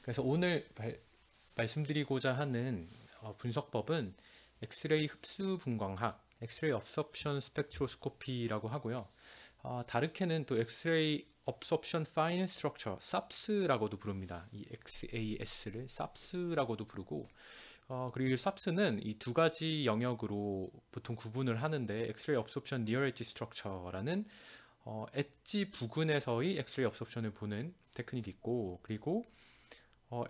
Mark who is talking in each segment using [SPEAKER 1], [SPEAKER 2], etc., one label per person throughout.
[SPEAKER 1] 그래서 오늘 말씀드리고자 하는 분석법은 엑스레이 흡수 분광학, 엑스레이 업섭션 스펙트로스코피라고 하고요. 다르게는 또 엑스레이 업섭션 파인 스트럭처, SAPS라고도 부릅니다. 이 XAS를 SAPS라고도 부르고, 그리고 SAPS는 이 두 가지 영역으로 보통 구분을 하는데, 엑스레이 업섭션 니어 엣지 스트럭처라는 엣지 부근에서의 엑스레이 업섭션을 보는 테크닉이 있고, 그리고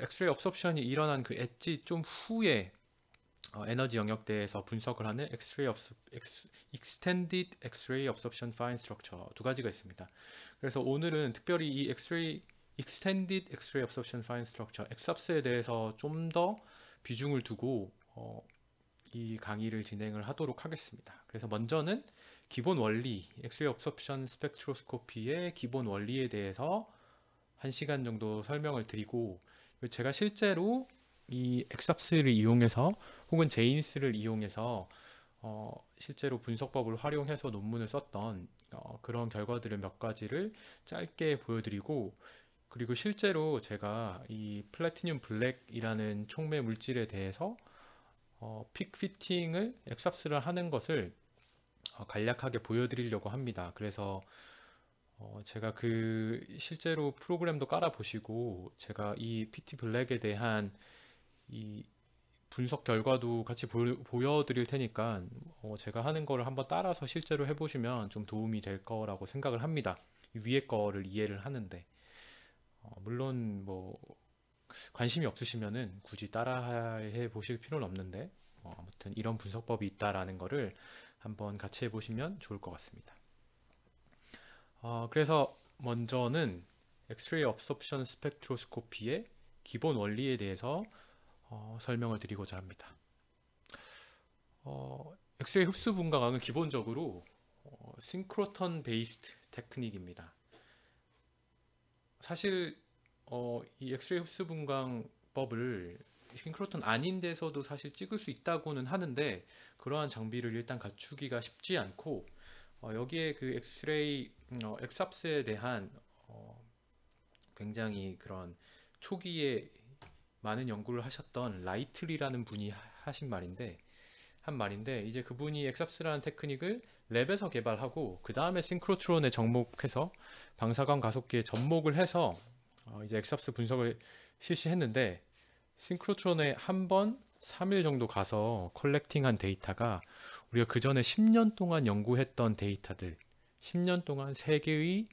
[SPEAKER 1] 엑스레이 업섭션이 일어난 그 엣지 좀 후에 에너지 영역대에서 분석을 하는 Extended X-ray Absorption Fine Structure 두 가지가 있습니다. 그래서 오늘은 특별히 이 Extended X-ray Absorption Fine Structure, 엑삽스에 대해서 좀 더 비중을 두고 이 강의를 진행을 하도록 하겠습니다. 그래서 먼저는 기본 원리, X-ray Absorption Spectroscopy의 기본 원리에 대해서 1시간 정도 설명을 드리고, 제가 실제로 이 엑삽스를 이용해서 혹은 제인스를 이용해서 실제로 분석법을 활용해서 논문을 썼던 그런 결과들을 몇 가지를 짧게 보여드리고, 그리고 실제로 제가 이 플래티늄 블랙이라는 촉매 물질에 대해서 픽 피팅을 엑삽스를 하는 것을 간략하게 보여드리려고 합니다. 그래서 제가 그 실제로 프로그램도 깔아 보시고 제가 이 PT 블랙에 대한 이 분석 결과도 같이 보여드릴 테니까 제가 하는 거를 한번 따라서 실제로 해보시면 좀 도움이 될 거라고 생각을 합니다. 위에 거를 이해를 하는데 물론 뭐 관심이 없으시면은 굳이 따라해 보실 필요는 없는데 아무튼 이런 분석법이 있다라는 거를 한번 같이 해보시면 좋을 것 같습니다. 그래서 먼저는 엑스레이 업섭션 스펙트로스코피의 기본 원리에 대해서 설명을 드리고자 합니다. 엑스레이 흡수 분광학은 기본적으로 싱크로톤 베이스드 테크닉입니다. 사실 이 엑스레이 흡수 분광법을 싱크로톤 아닌 데서도 사실 찍을 수 있다고는 하는데, 그러한 장비를 일단 갖추기가 쉽지 않고 여기에 그 엑스레이 엑삽스에 대한 굉장히 그런 초기에 많은 연구를 하셨던 라이틀리라는 분이 한 말인데 이제 그분이 엑삽스라는 테크닉을 랩에서 개발하고 그 다음에 싱크로트론에 접목해서 방사광 가속기에 접목을 해서 이제 엑삽스 분석을 실시했는데, 싱크로트론에 한 번 3일 정도 가서 컬렉팅한 데이터가 우리가 그 전에 10년 동안 연구했던 데이터들, 10년 동안 세계의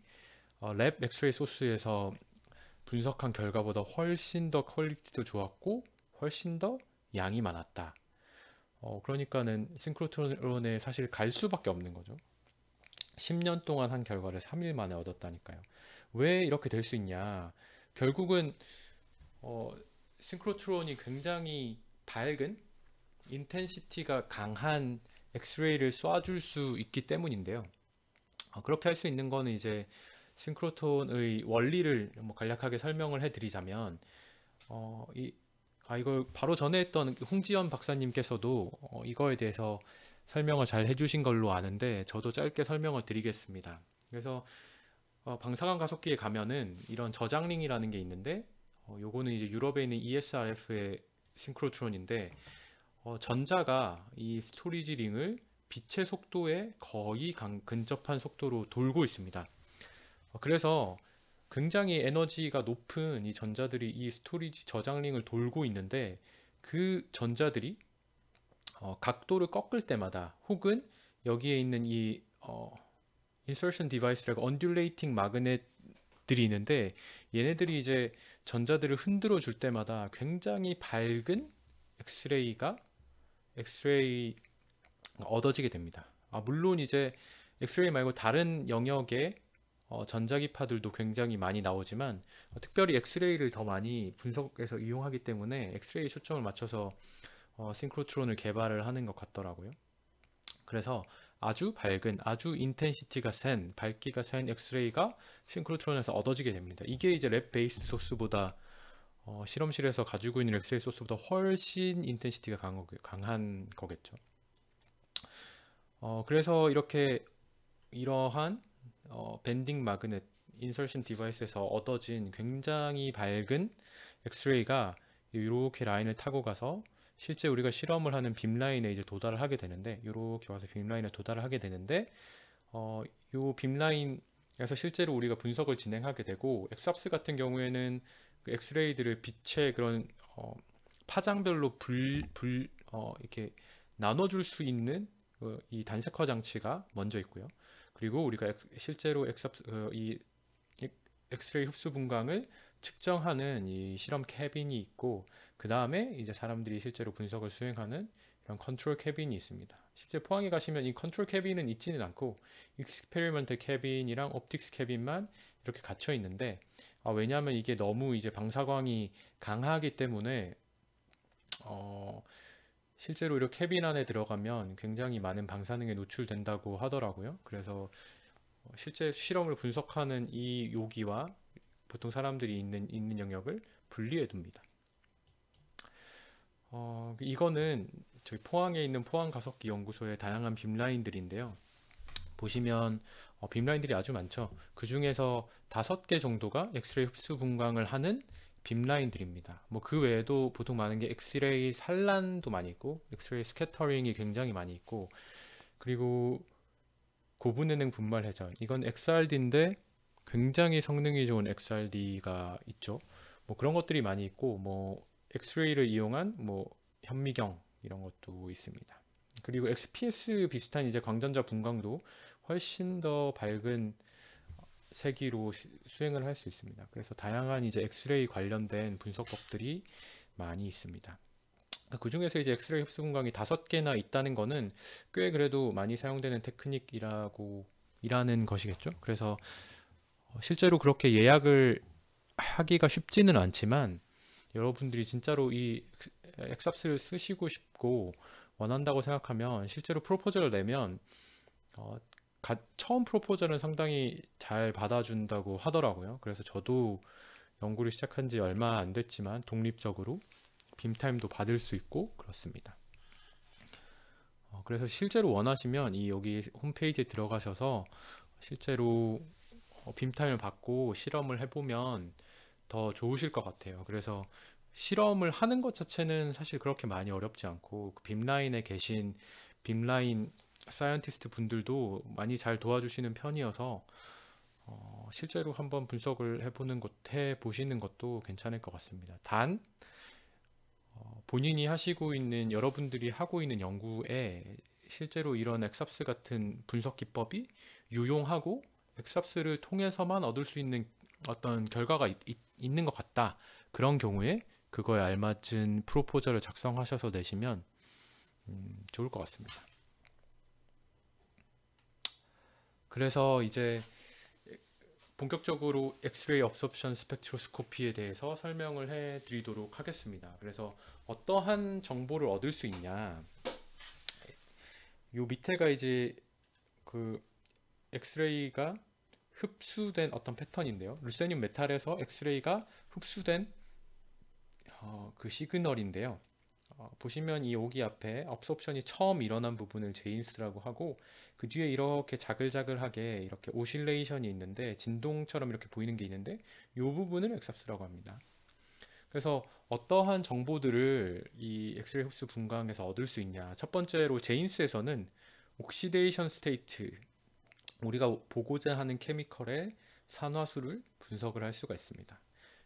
[SPEAKER 1] 랩 엑스레이 소스에서 분석한 결과보다 훨씬 더 퀄리티도 좋았고 훨씬 더 양이 많았다. 그러니까는 싱크로트론에 사실 갈 수밖에 없는 거죠. 10년 동안 한 결과를 3일 만에 얻었다니까요. 왜 이렇게 될 수 있냐? 결국은 싱크로트론이 굉장히 밝은 인텐시티가 강한 엑스레이를 쏴줄 수 있기 때문인데요. 그렇게 할 수 있는 거는 이제 싱크로톤의 원리를 뭐 간략하게 설명을 해드리자면, 이걸 바로 전에 했던 홍지연 박사님께서도 이거에 대해서 설명을 잘 해주신 걸로 아는데 저도 짧게 설명을 드리겠습니다. 그래서 방사광 가속기에 가면은 이런 저장링이라는 게 있는데, 요거는 이제 유럽에 있는 ESRF의 싱크로트론인데, 전자가 이 스토리지 링을 빛의 속도에 거의 근접한 속도로 돌고 있습니다. 그래서 굉장히 에너지가 높은 이 전자들이 이 스토리지 저장링을 돌고 있는데, 그 전자들이 각도를 꺾을 때마다 혹은 여기에 있는 이 insertion device라고 undulating 마그넷들이 있는데, 얘네들이 이제 전자들을 흔들어 줄 때마다 굉장히 밝은 엑스레이가 얻어지게 됩니다. 물론 이제 엑스레이 말고 다른 영역의 전자기파들도 굉장히 많이 나오지만 특별히 엑스레이를 더 많이 분석해서 이용하기 때문에 엑스레이 초점을 맞춰서 싱크로트론을 개발을 하는 것 같더라고요. 그래서 아주 밝은, 아주 인텐시티가 센, 밝기가 센 엑스레이가 싱크로트론에서 얻어지게 됩니다. 이게 이제 랩 베이스 소스보다 실험실에서 가지고 있는 엑스레이 소스보다 훨씬 인텐시티가 강한 거겠죠. 그래서 이러한 밴딩 마그넷 인설션 디바이스에서 얻어진 굉장히 밝은 엑스레이가 이렇게 라인을 타고 가서 실제 우리가 실험을 하는 빔 라인에 이제 도달을 하게 되는데, 이렇게 와서 빔 라인에 도달을 하게 되는데, 요빔 라인에서 실제로 우리가 분석을 진행하게 되고, 엑스합스 같은 경우에는 그 엑스레이들을 빛의 그런 파장별로 이렇게 나눠줄 수 있는 이 단색화 장치가 먼저 있고요. 그리고 우리가 실제로 이 엑스레이 흡수 분광을 측정하는 이 실험 캐빈이 있고, 그 다음에 이제 사람들이 실제로 분석을 수행하는 이런 컨트롤 캐빈이 있습니다. 실제 포항에 가시면 이 컨트롤 캐빈은 있지는 않고 익스페리먼털 캐빈이랑 옵틱스 캐빈만 이렇게 갇혀 있는데, 왜냐하면 이게 너무 이제 방사광이 강하기 때문에 실제로 이렇게 캐빈 안에 들어가면 굉장히 많은 방사능에 노출된다고 하더라고요. 그래서 실제 실험을 분석하는 이 요기와 보통 사람들이 있는 영역을 분리해 둡니다. 이거는 저희 포항에 있는 포항가석기 연구소의 다양한 빔라인들인데요. 보시면 빔라인들이 아주 많죠. 그 중에서 5개 정도가 엑스레이 흡수 분광을 하는 빔라인들입니다. 뭐 그 외에도 보통 많은 게 엑스레이 산란도 많이 있고, 엑스레이 스캐터링이 굉장히 많이 있고, 그리고 고분해능 분말 회전, 이건 XRD인데 굉장히 성능이 좋은 XRD가 있죠. 뭐 그런 것들이 많이 있고, 뭐 엑스레이를 이용한 뭐 현미경 이런 것도 있습니다. 그리고 XPS 비슷한 이제 광전자 분광도 훨씬 더 밝은 세기로 수행을 할 수 있습니다. 그래서 다양한 이제 엑스레이 관련된 분석법들이 많이 있습니다. 그 중에서 이제 엑스레이 흡수 분광이 5개나 있다는 거는 꽤 그래도 많이 사용되는 이라는 것이겠죠. 그래서 실제로 그렇게 예약을 하기가 쉽지는 않지만, 여러분들이 진짜로 이 엑삽스를 쓰시고 싶고 원한다고 생각하면 실제로 프로포절을 내면 처음 프로포절은 상당히 잘 받아준다고 하더라고요. 그래서 저도 연구를 시작한 지 얼마 안 됐지만 독립적으로 빔타임도 받을 수 있고 그렇습니다. 그래서 실제로 원하시면 이 여기 홈페이지에 들어가셔서 실제로 빔타임을 받고 실험을 해보면 더 좋으실 것 같아요. 그래서 실험을 하는 것 자체는 사실 그렇게 많이 어렵지 않고, 그 빔라인에 계신 빔라인 사이언티스트 분들도 많이 잘 도와주시는 편이어서 실제로 한번 분석을 해보시는 것도 괜찮을 것 같습니다. 단 본인이 하시고 있는, 여러분들이 하고 있는 연구에 실제로 이런 엑삽스 같은 분석 기법이 유용하고 엑삽스를 통해서만 얻을 수 있는 어떤 결과가 있는 것 같다. 그런 경우에 그거에 알맞은 프로포저를 작성하셔서 내시면 좋을 것 같습니다. 그래서 이제 본격적으로 엑스레이 업소션 스펙트로스코피에 대해서 설명을 해 드리도록 하겠습니다. 그래서 어떠한 정보를 얻을 수 있냐, 요 밑에가 이제 그 엑스레이가 흡수된 어떤 패턴인데요. 루세늄 메탈에서 엑스레이가 흡수된 그 시그널인데요. 보시면 이 여기 앞에 업소션이 처음 일어난 부분을 제인스라고 하고, 그 뒤에 이렇게 자글자글하게 이렇게 오실레이션이 있는데, 진동처럼 이렇게 보이는 게 있는데, 이 부분을 엑삽스라고 합니다. 그래서 어떠한 정보들을 이 엑스레이 흡수 분광에서 얻을 수 있냐, 첫 번째로 제인스에서는 옥시데이션 스테이트, 우리가 보고자 하는 케미컬의 산화수를 분석을 할 수가 있습니다.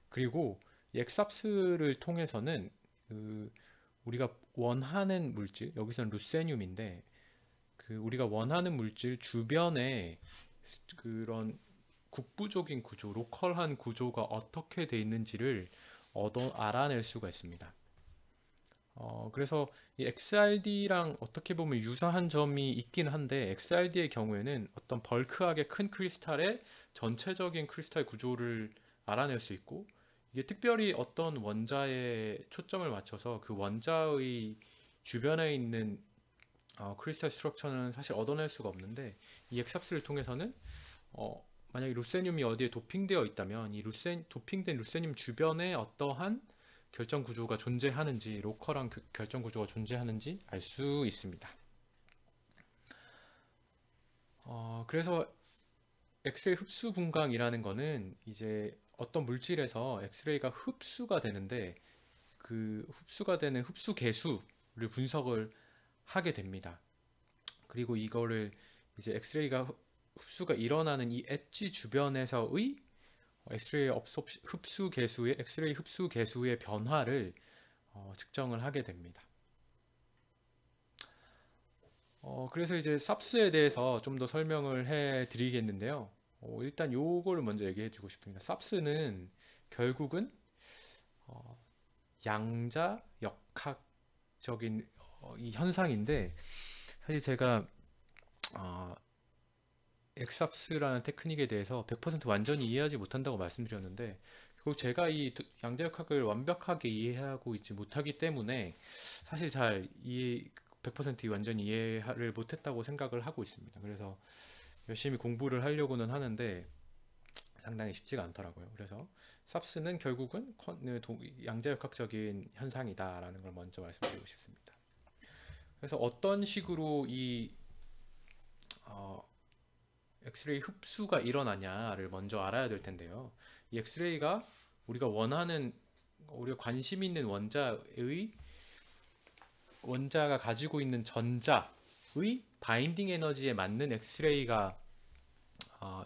[SPEAKER 1] 그리고 이 엑삽스를 통해서는 우리가 원하는 물질, 여기서는 루세늄인데, 우리가 원하는 물질 주변에 그런 국부적인 구조, 로컬한 구조가 어떻게 돼 있는지를 알아낼 수가 있습니다. 그래서 이 XRD랑 어떻게 보면 유사한 점이 있긴 한데, XRD의 경우에는 어떤 벌크하게 큰 크리스탈의 전체적인 크리스탈 구조를 알아낼 수 있고, 이게 특별히 어떤 원자에 초점을 맞춰서 그 원자의 주변에 있는 크리스탈 스트럭처는 사실 얻어낼 수가 없는데, 이 엑삽스를 통해서는 만약에 루세늄이 어디에 도핑되어 있다면 이 도핑된 루세늄 주변에 어떠한 결정 구조가 존재하는지, 로컬한 결정 구조가 존재하는지 알 수 있습니다. 그래서 엑스레이 흡수 분광이라는 거는 이제 어떤 물질에서 엑스레이가 흡수가 되는데 그 흡수가 되는 흡수 계수를 분석을 하게 됩니다. 그리고 이거를 이제 엑스레이가 흡수가 일어나는 이 엣지 주변에서의 흡수 계수의 엑스레이 흡수 계수의 변화를 측정을 하게 됩니다. 그래서 이제 삽스에 대해서 좀 더 설명을 해 드리겠는데요. 일단 요거를 먼저 얘기해 주고 싶습니다. 삽스는 결국은 어, 양자 역학적인 이 현상인데, 사실 제가 어, 엑삽스라는 테크닉에 대해서 100% 완전히 이해하지 못한다고 말씀드렸는데, 결국 제가 이 양자역학을 완벽하게 이해하고 있지 못하기 때문에 사실 잘 이해 100% 완전히 이해를 못했다고 생각을 하고 있습니다. 그래서 열심히 공부를 하려고는 하는데 상당히 쉽지가 않더라고요. 그래서 삽스는 결국은 양자역학적인 현상이다라는 걸 먼저 말씀드리고 싶습니다. 그래서 어떤 식으로 이 어, 엑스레이 흡수가 일어나냐를 먼저 알아야 될 텐데요. 이 엑스레이가 우리가 관심 있는 원자가 가지고 있는 전자의 바인딩 에너지에 맞는 엑스레이가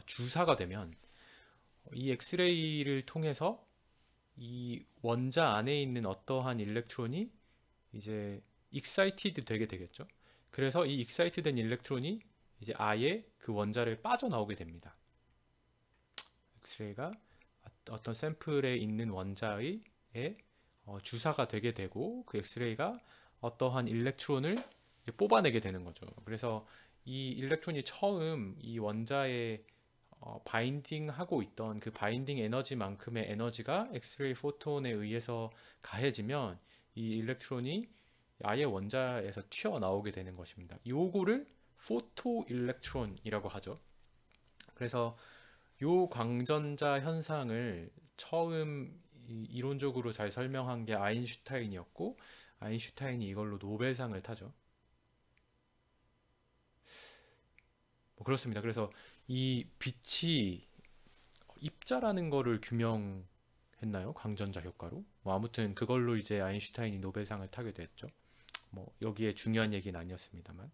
[SPEAKER 1] 주사가 되면 이 엑스레이를 통해서 이 원자 안에 있는 어떠한 일렉트론이 이제 익사이티드 되게 되겠죠. 그래서 이 익사이트 된 일렉트론이 이제 아예 그 원자를 빠져나오게 됩니다. 엑스레이가 어떤 샘플에 있는 원자의 주사가 되게 되고, 그 엑스레이가 어떠한 일렉트론을 뽑아내게 되는 거죠. 그래서 이 일렉트론이 처음 이 원자에 바인딩하고 있던 그 바인딩 에너지만큼의 에너지가 엑스레이 포톤에 의해서 가해지면 이 일렉트론이 아예 원자에서 튀어나오게 되는 것입니다. 요거를 포토 일렉트론이라고 하죠. 그래서 요 광전자 현상을 처음 이론적으로 잘 설명한 게 아인슈타인이었고, 아인슈타인이 이걸로 노벨상을 타죠. 뭐 그렇습니다. 그래서 이 빛이 입자라는 거를 규명했나요? 광전자 효과로? 뭐 아무튼 그걸로 이제 아인슈타인이 노벨상을 타게 됐죠. 뭐 여기에 중요한 얘기는 아니었습니다만.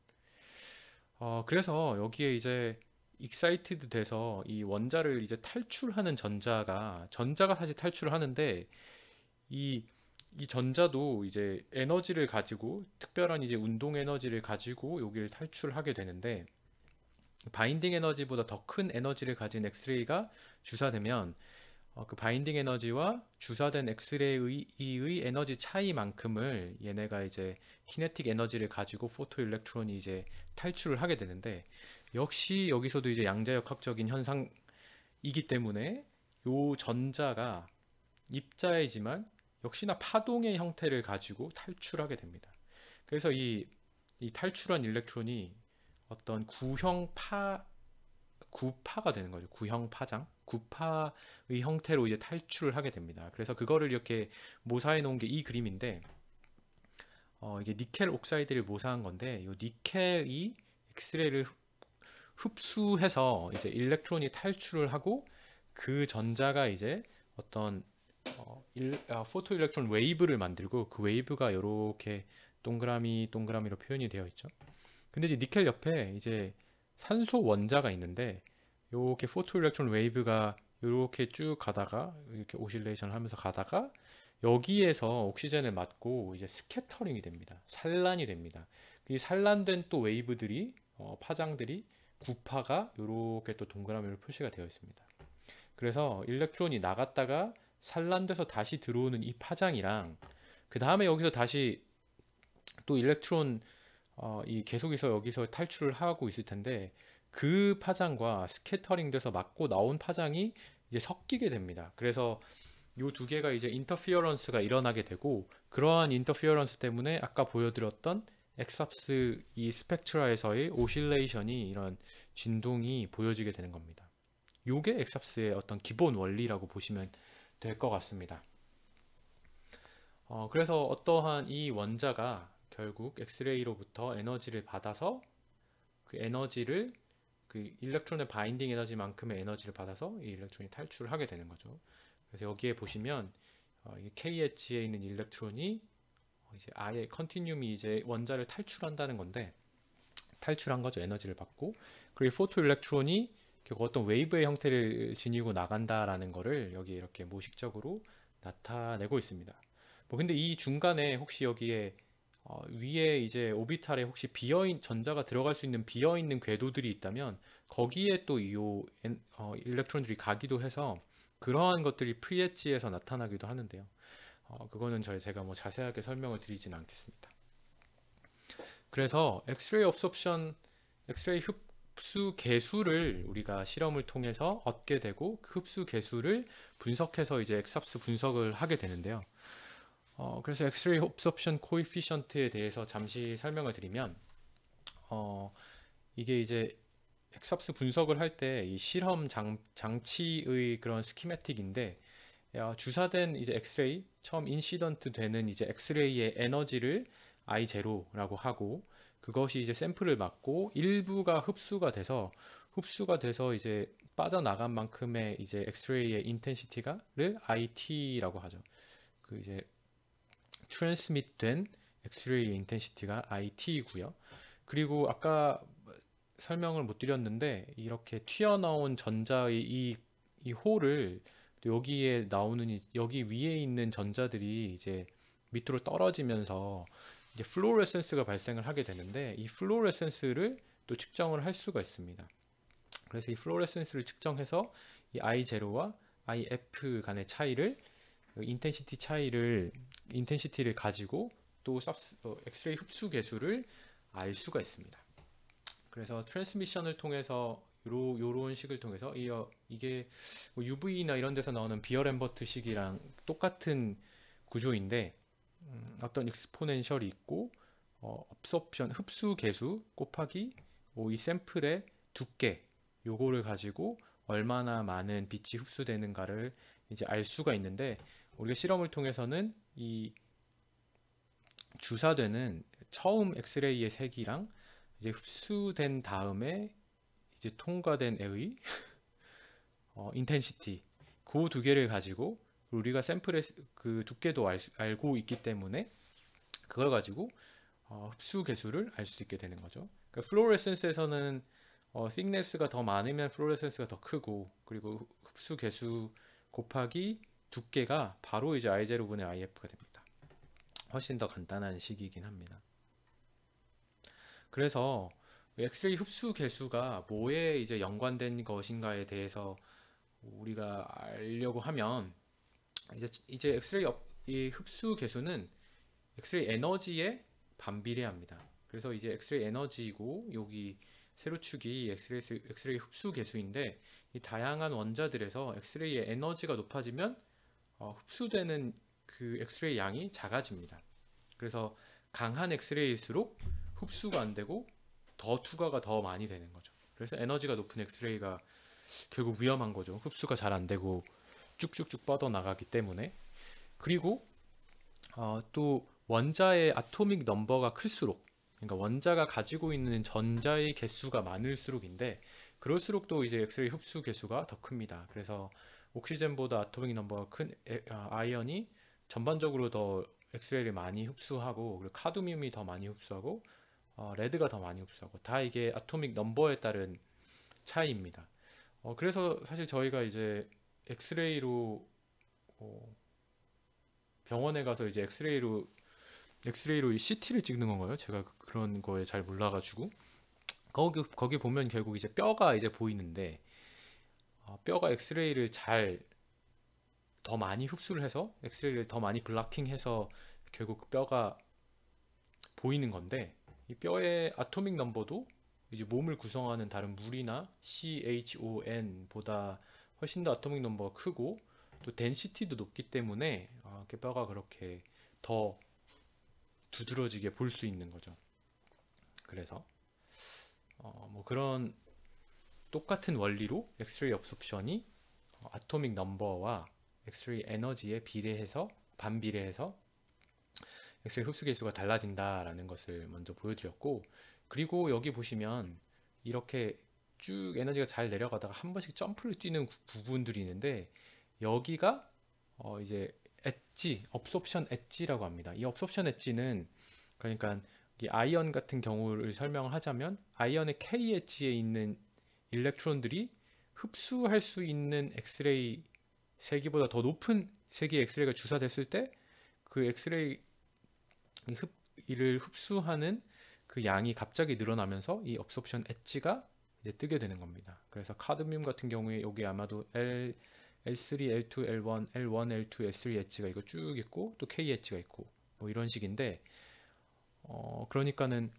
[SPEAKER 1] 그래서 여기에 이제 익사이티드 돼서 이 원자를 이제 탈출하는 전자가 사실 탈출을 하는데, 이 전자도 이제 에너지를 가지고, 특별한 이제 운동 에너지를 가지고 여기를 탈출하게 되는데, 바인딩 에너지보다 더 큰 에너지를 가진 엑스레이가 주사되면 그 바인딩 에너지와 주사된 엑스레이의 에너지 차이만큼을 얘네가 이제 키네틱 에너지를 가지고 포토 일렉트론이 이제 탈출을 하게 되는데, 역시 여기서도 이제 양자역학적인 현상이기 때문에 요 전자가 입자이지만 역시나 파동의 형태를 가지고 탈출하게 됩니다. 그래서 이 탈출한 일렉트론이 어떤 구파가 되는 거죠. 구형 파장, 구파의 형태로 이제 탈출을 하게 됩니다. 그래서 그거를 이렇게 모사해 놓은 게 이 그림인데, 이게 니켈 옥사이드를 모사한 건데, 이 니켈이 엑스레이를 흡수해서 이제 일렉트론이 탈출을 하고, 그 전자가 이제 어떤 포토 일렉트론 웨이브를 만들고, 그 웨이브가 이렇게 동그라미로 표현이 되어 있죠. 근데 이제 니켈 옆에 이제 산소 원자가 있는데, 이렇게 포토 일렉트론 웨이브가 이렇게 쭉 가다가 이렇게 오실레이션을 하면서 가다가 여기에서 옥시젠을 맞고 이제 스캐터링이 됩니다. 산란이 됩니다. 이 산란된 또 웨이브들이 파장들이 구파가 이렇게 또 동그라미로 표시가 되어 있습니다. 그래서 일렉트론이 나갔다가 산란돼서 다시 들어오는 이 파장이랑, 그 다음에 여기서 다시 또 일렉트론 이 계속해서 여기서 탈출을 하고 있을 텐데, 그 파장과 스캐터링 돼서 맞고 나온 파장이 이제 섞이게 됩니다. 그래서 이 두 개가 이제 인터피어런스가 일어나게 되고, 그러한 인터피어런스 때문에 아까 보여드렸던 엑삽스 이 스펙트라에서의 오실레이션이, 이런 진동이 보여지게 되는 겁니다. 요게 엑삽스의 어떤 기본 원리라고 보시면 될 것 같습니다. 그래서 어떠한 이 원자가 결국 엑스레이로부터 에너지를 받아서 그 에너지를, 그 일렉트론의 바인딩 에너지만큼의 에너지를 받아서 이 일렉트론이 탈출을 하게 되는 거죠. 그래서 여기에 보시면 이 KH에 있는 일렉트론이 이제 아예 컨티늄이 이제 원자를 탈출한다는 건데, 탈출한 거죠. 에너지를 받고. 그리고 포토 일렉트론이 결국 어떤 웨이브의 형태를 지니고 나간다라는 거를 여기 이렇게 모식적으로 나타내고 있습니다. 뭐 근데 이 중간에 혹시 여기에 위에 이제 오비탈에 혹시 전자가 들어갈 수 있는 비어있는 궤도들이 있다면 거기에 또 이 일렉트론들이 가기도 해서 그러한 것들이 프리엣지에서 나타나기도 하는데요. 그거는 제가 뭐 자세하게 설명을 드리진 않겠습니다. 그래서 엑스레이 업소프션, 엑스레이 흡수 계수를 우리가 실험을 통해서 얻게 되고 그 흡수 계수를 분석해서 이제 엑스합스 분석을 하게 되는데요. 그래서 엑스레이 업소프션 코에피션트에 대해서 잠시 설명을 드리면 이게 이제 엑스합스 분석을 할 때 이 실험 장치의 그런 스키매틱인데, 주사된 이제 엑스레이 처음 인시던트 되는 이제 엑스레이의 에너지를 I0라고 하고, 그것이 이제 샘플을 맞고 일부가 흡수가 돼서 이제 빠져나간 만큼의 이제 엑스레이의 인텐시티가를 IT라고 하죠. 그 이제 트랜스밋 된 엑스레이의 인텐시티가 IT이고요. 그리고 아까 설명을 못 드렸는데 이렇게 튀어나온 전자의 이 홀을 여기에 나오는 여기 위에 있는 전자들이 이제 밑으로 떨어지면서 이제 플로레센스가 발생을 하게 되는데, 이 플로레센스를 또 측정을 할 수가 있습니다. 그래서 이 플로레센스를 측정해서 이 I0와 IF 간의 차이를, 인텐시티를 가지고 또 엑스레이 흡수 계수를 알 수가 있습니다. 그래서 트랜스미션을 통해서 요런 식을 통해서 이게 뭐 UV나 이런 데서 나오는 비어램버트 식이랑 똑같은 구조인데, 어떤 익스포넨셜이 있고 업소션 흡수 계수 곱하기 이 샘플의 두께, 요거를 가지고 얼마나 많은 빛이 흡수되는가를 이제 알 수가 있는데, 우리가 실험을 통해서는 이 주사되는 처음 엑스레이의 색이랑 이제 흡수된 다음에 이제 통과된 애의 인텐시티, 그 두 개를 가지고 우리가 샘플의 그 두께도 알고 있기 때문에 그걸 가지고 흡수 계수를 알 수 있게 되는 거죠. 그러니까 플로레센스에서는 틱네스가 더 많으면 플로레센스가 더 크고, 그리고 흡수 계수 곱하기 두께가 바로 이제 I0분의 IF가 됩니다. 훨씬 더 간단한 식이긴 합니다. 그래서 엑스레이 흡수 계수가 뭐에 이제 연관된 것인가에 대해서 우리가 알려고 하면, 이제 이 흡수 계수는 엑스레이 에너지에 반비례합니다. 그래서 이제 엑스레이 에너지이고 여기 세로축이 엑스레이 흡수 계수인데, 이 다양한 원자들에서 엑스레이의 에너지가 높아지면 흡수되는 그 엑스레이 양이 작아집니다. 그래서 강한 엑스레이일수록 흡수가 안 되고 더 투과가 더 많이 되는 거죠. 그래서 에너지가 높은 엑스레이가 결국 위험한 거죠. 흡수가 잘 안 되고 쭉쭉쭉 뻗어나가기 때문에. 그리고 또 원자의 아토믹 넘버가 클수록, 그러니까 원자가 가지고 있는 전자의 개수가 많을수록인데, 그럴수록 또 이제 엑스레이 흡수 개수가 더 큽니다. 그래서 옥시젠보다 아토믹 넘버가 큰 아이언이 전반적으로 더 엑스레이를 많이 흡수하고, 그리고 카드뮴이 더 많이 흡수하고 레드가 더 많이 흡수하고, 다 이게 아토믹 넘버에 따른 차이입니다. 그래서 사실 저희가 이제 엑스레이로 병원에 가서 이제 엑스레이로 이 CT를 찍는 건가요? 제가 그런 거에 잘 몰라가지고 거기 보면 결국 이제 뼈가 이제 보이는데, 뼈가 엑스레이를 더 많이 흡수를 해서 엑스레이를 더 많이 블락킹해서 결국 뼈가 보이는 건데, 이 뼈의 아토믹 넘버도 이제 몸을 구성하는 다른 물이나 CHON보다 훨씬 더 아토믹 넘버가 크고, 또 덴시티도 높기 때문에 뼈가 그렇게 더 두드러지게 볼 수 있는 거죠. 그래서 뭐 그런 똑같은 원리로 엑스레이 업소션이 아토믹 넘버와 엑스레이 에너지에 반비례해서 엑스레이 흡수 계수가 달라진다라는 것을 먼저 보여드렸고, 그리고 여기 보시면 이렇게 쭉 에너지가 잘 내려가다가 한 번씩 점프를 뛰는 부분들이 있는데, 여기가 이제 엣지, 업소션 엣지라고 합니다. 이 업소션 엣지는 그러니까 이 아이언 같은 경우를 설명을 하자면 아이언의 K 엣지에 있는 일렉트론들이 흡수할 수 있는 엑스레이 세기보다 더 높은 세기의 엑스레이가 주사됐을 때 그 엑스레이 이를 흡수하는 그 양이 갑자기 늘어나면서 이 업소션 엣지가 이제 뜨게 되는 겁니다. 그래서 카드뮴 같은 경우에 여기 아마도 L3, L2, L1, L1, L2, L3 엣지가 이거 쭉 있고 또 K 엣지가 있고 뭐 이런 식인데 그러니까는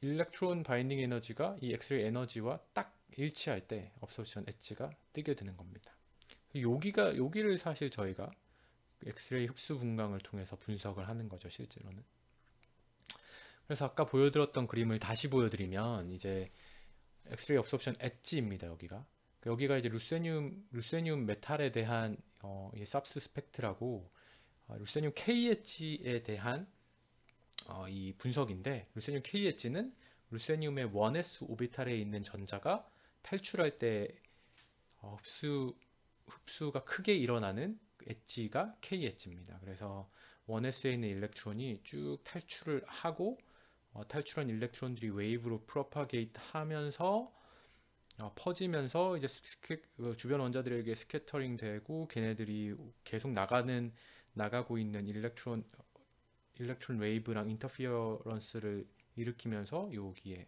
[SPEAKER 1] 일렉트론 바인딩 에너지가 이 엑스레이 에너지와 딱 일치할 때 업소션 엣지가 뜨게 되는 겁니다. 여기를 사실 저희가 엑스레이 흡수 분광을 통해서 분석을 하는 거죠, 실제로는. 그래서 아까 보여드렸던 그림을 다시 보여드리면 이제 엑스레이 업소션 엣지입니다. 여기가 이제 루세늄 메탈에 대한 삽스 스펙트라고 루세늄 K 엣지에 대한 이 분석인데, 루세늄 K 엣지는 루세늄의 1s 오비탈에 있는 전자가 탈출할 때 흡수가 크게 일어나는 엣지가 K 엣지입니다. 그래서 1s에 있는 일렉트론이 쭉 탈출을 하고 탈출한 일렉트론들이 웨이브로 프로파게이트 하면서 퍼지면서 이제 주변 원자들에게 스캐터링 되고 걔네들이 계속 나가고 있는 일렉트론 웨이브랑 인터피어런스를 일으키면서 여기에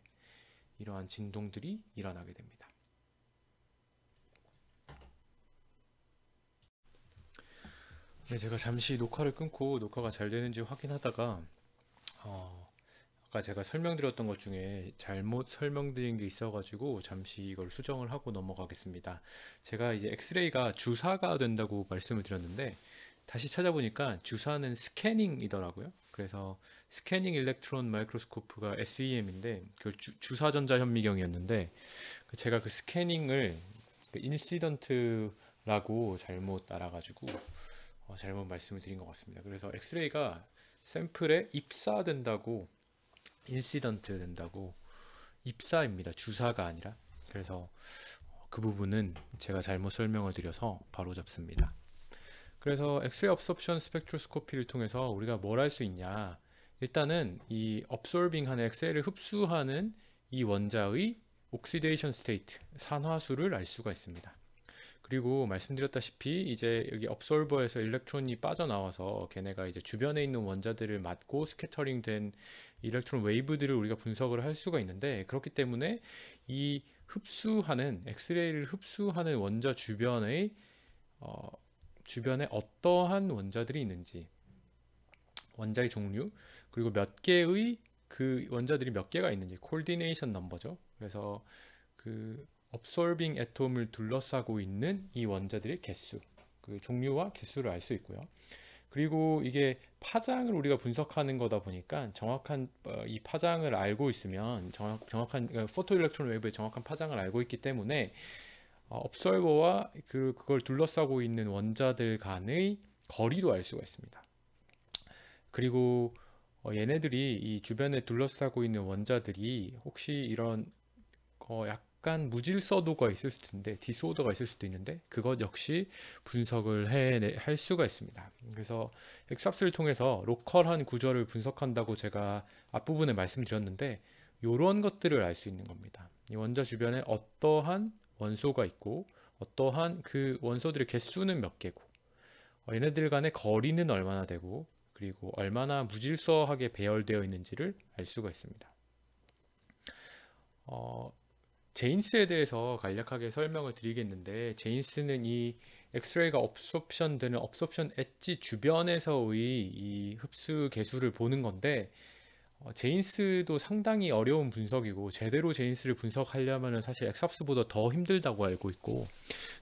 [SPEAKER 1] 이러한 진동들이 일어나게 됩니다. 네, 제가 잠시 녹화를 끊고 녹화가 잘 되는지 확인하다가 아까 제가 설명드렸던 것 중에 잘못 설명드린 게 있어가지고 잠시 이걸 수정을 하고 넘어가겠습니다. 제가 이제 엑스레이가 주사가 된다고 말씀을 드렸는데 다시 찾아보니까 주사는 스캐닝이더라고요. 그래서 스캐닝 일렉트론 마이크로스코프가 SEM인데 그 주사전자 현미경이었는데 제가 그 스캐닝을 인시던트라고 잘못 알아가지고 잘못 말씀을 드린 것 같습니다. 그래서 엑스레이가 샘플에 입사된다고, 인시던트 된다고, 입사입니다. 주사가 아니라. 그래서 그 부분은 제가 잘못 설명을 드려서 바로 잡습니다. 그래서 엑스레이 업소션 스펙트로스코피를 통해서 우리가 뭘 할 수 있냐, 일단은 이 업솔빙하는 엑스레이를 흡수하는 이 원자의 옥시데이션 스테이트, 산화수를 알 수가 있습니다. 그리고 말씀드렸다시피 이제 여기 업솔버에서 일렉트론이 빠져나와서 걔네가 이제 주변에 있는 원자들을 맞고 스캐터링 된 일렉트론 웨이브들을 우리가 분석을 할 수가 있는데, 그렇기 때문에 이 엑스레이를 흡수하는 원자 주변에 어떠한 원자들이 있는지, 원자의 종류, 그리고 몇 개의 그 원자들이 몇 개가 있는지, 코디네이션 넘버죠. 그래서 그 업솔빙 애톰을 둘러싸고 있는 이 원자들의 개수, 그 종류와 개수를 알 수 있고요. 그리고 이게 파장을 우리가 분석하는 거다 보니까 정확한 이 파장을 알고 있으면 정확한 포토 일렉트론 웨이브의 정확한 파장을 알고 있기 때문에 업설버와 그걸 둘러싸고 있는 원자들 간의 거리도 알 수가 있습니다. 그리고 얘네들이 이 주변에 둘러싸고 있는 원자들이 혹시 이런 약간 무질서도가 있을 수도 있는데, 디스오더가 있을 수도 있는데, 그것 역시 분석을 할 수가 있습니다. 그래서 엑스합스를 통해서 로컬한 구조를 분석한다고 제가 앞부분에 말씀드렸는데, 이런 것들을 알 수 있는 겁니다. 이 원자 주변에 어떠한 원소가 있고 어떠한 그 원소들의 개수는 몇 개고 얘네들 간의 거리는 얼마나 되고 그리고 얼마나 무질서하게 배열되어 있는지를 알 수가 있습니다. 제인스에 대해서 간략하게 설명을 드리겠는데, 제인스는 이 엑스레이가 업소션 되는 업소션 엣지 주변에서의 이 흡수 개수를 보는 건데, 제인스도 상당히 어려운 분석이고 제대로 제인스를 분석하려면 사실 엑스합스보다 더 힘들다고 알고 있고,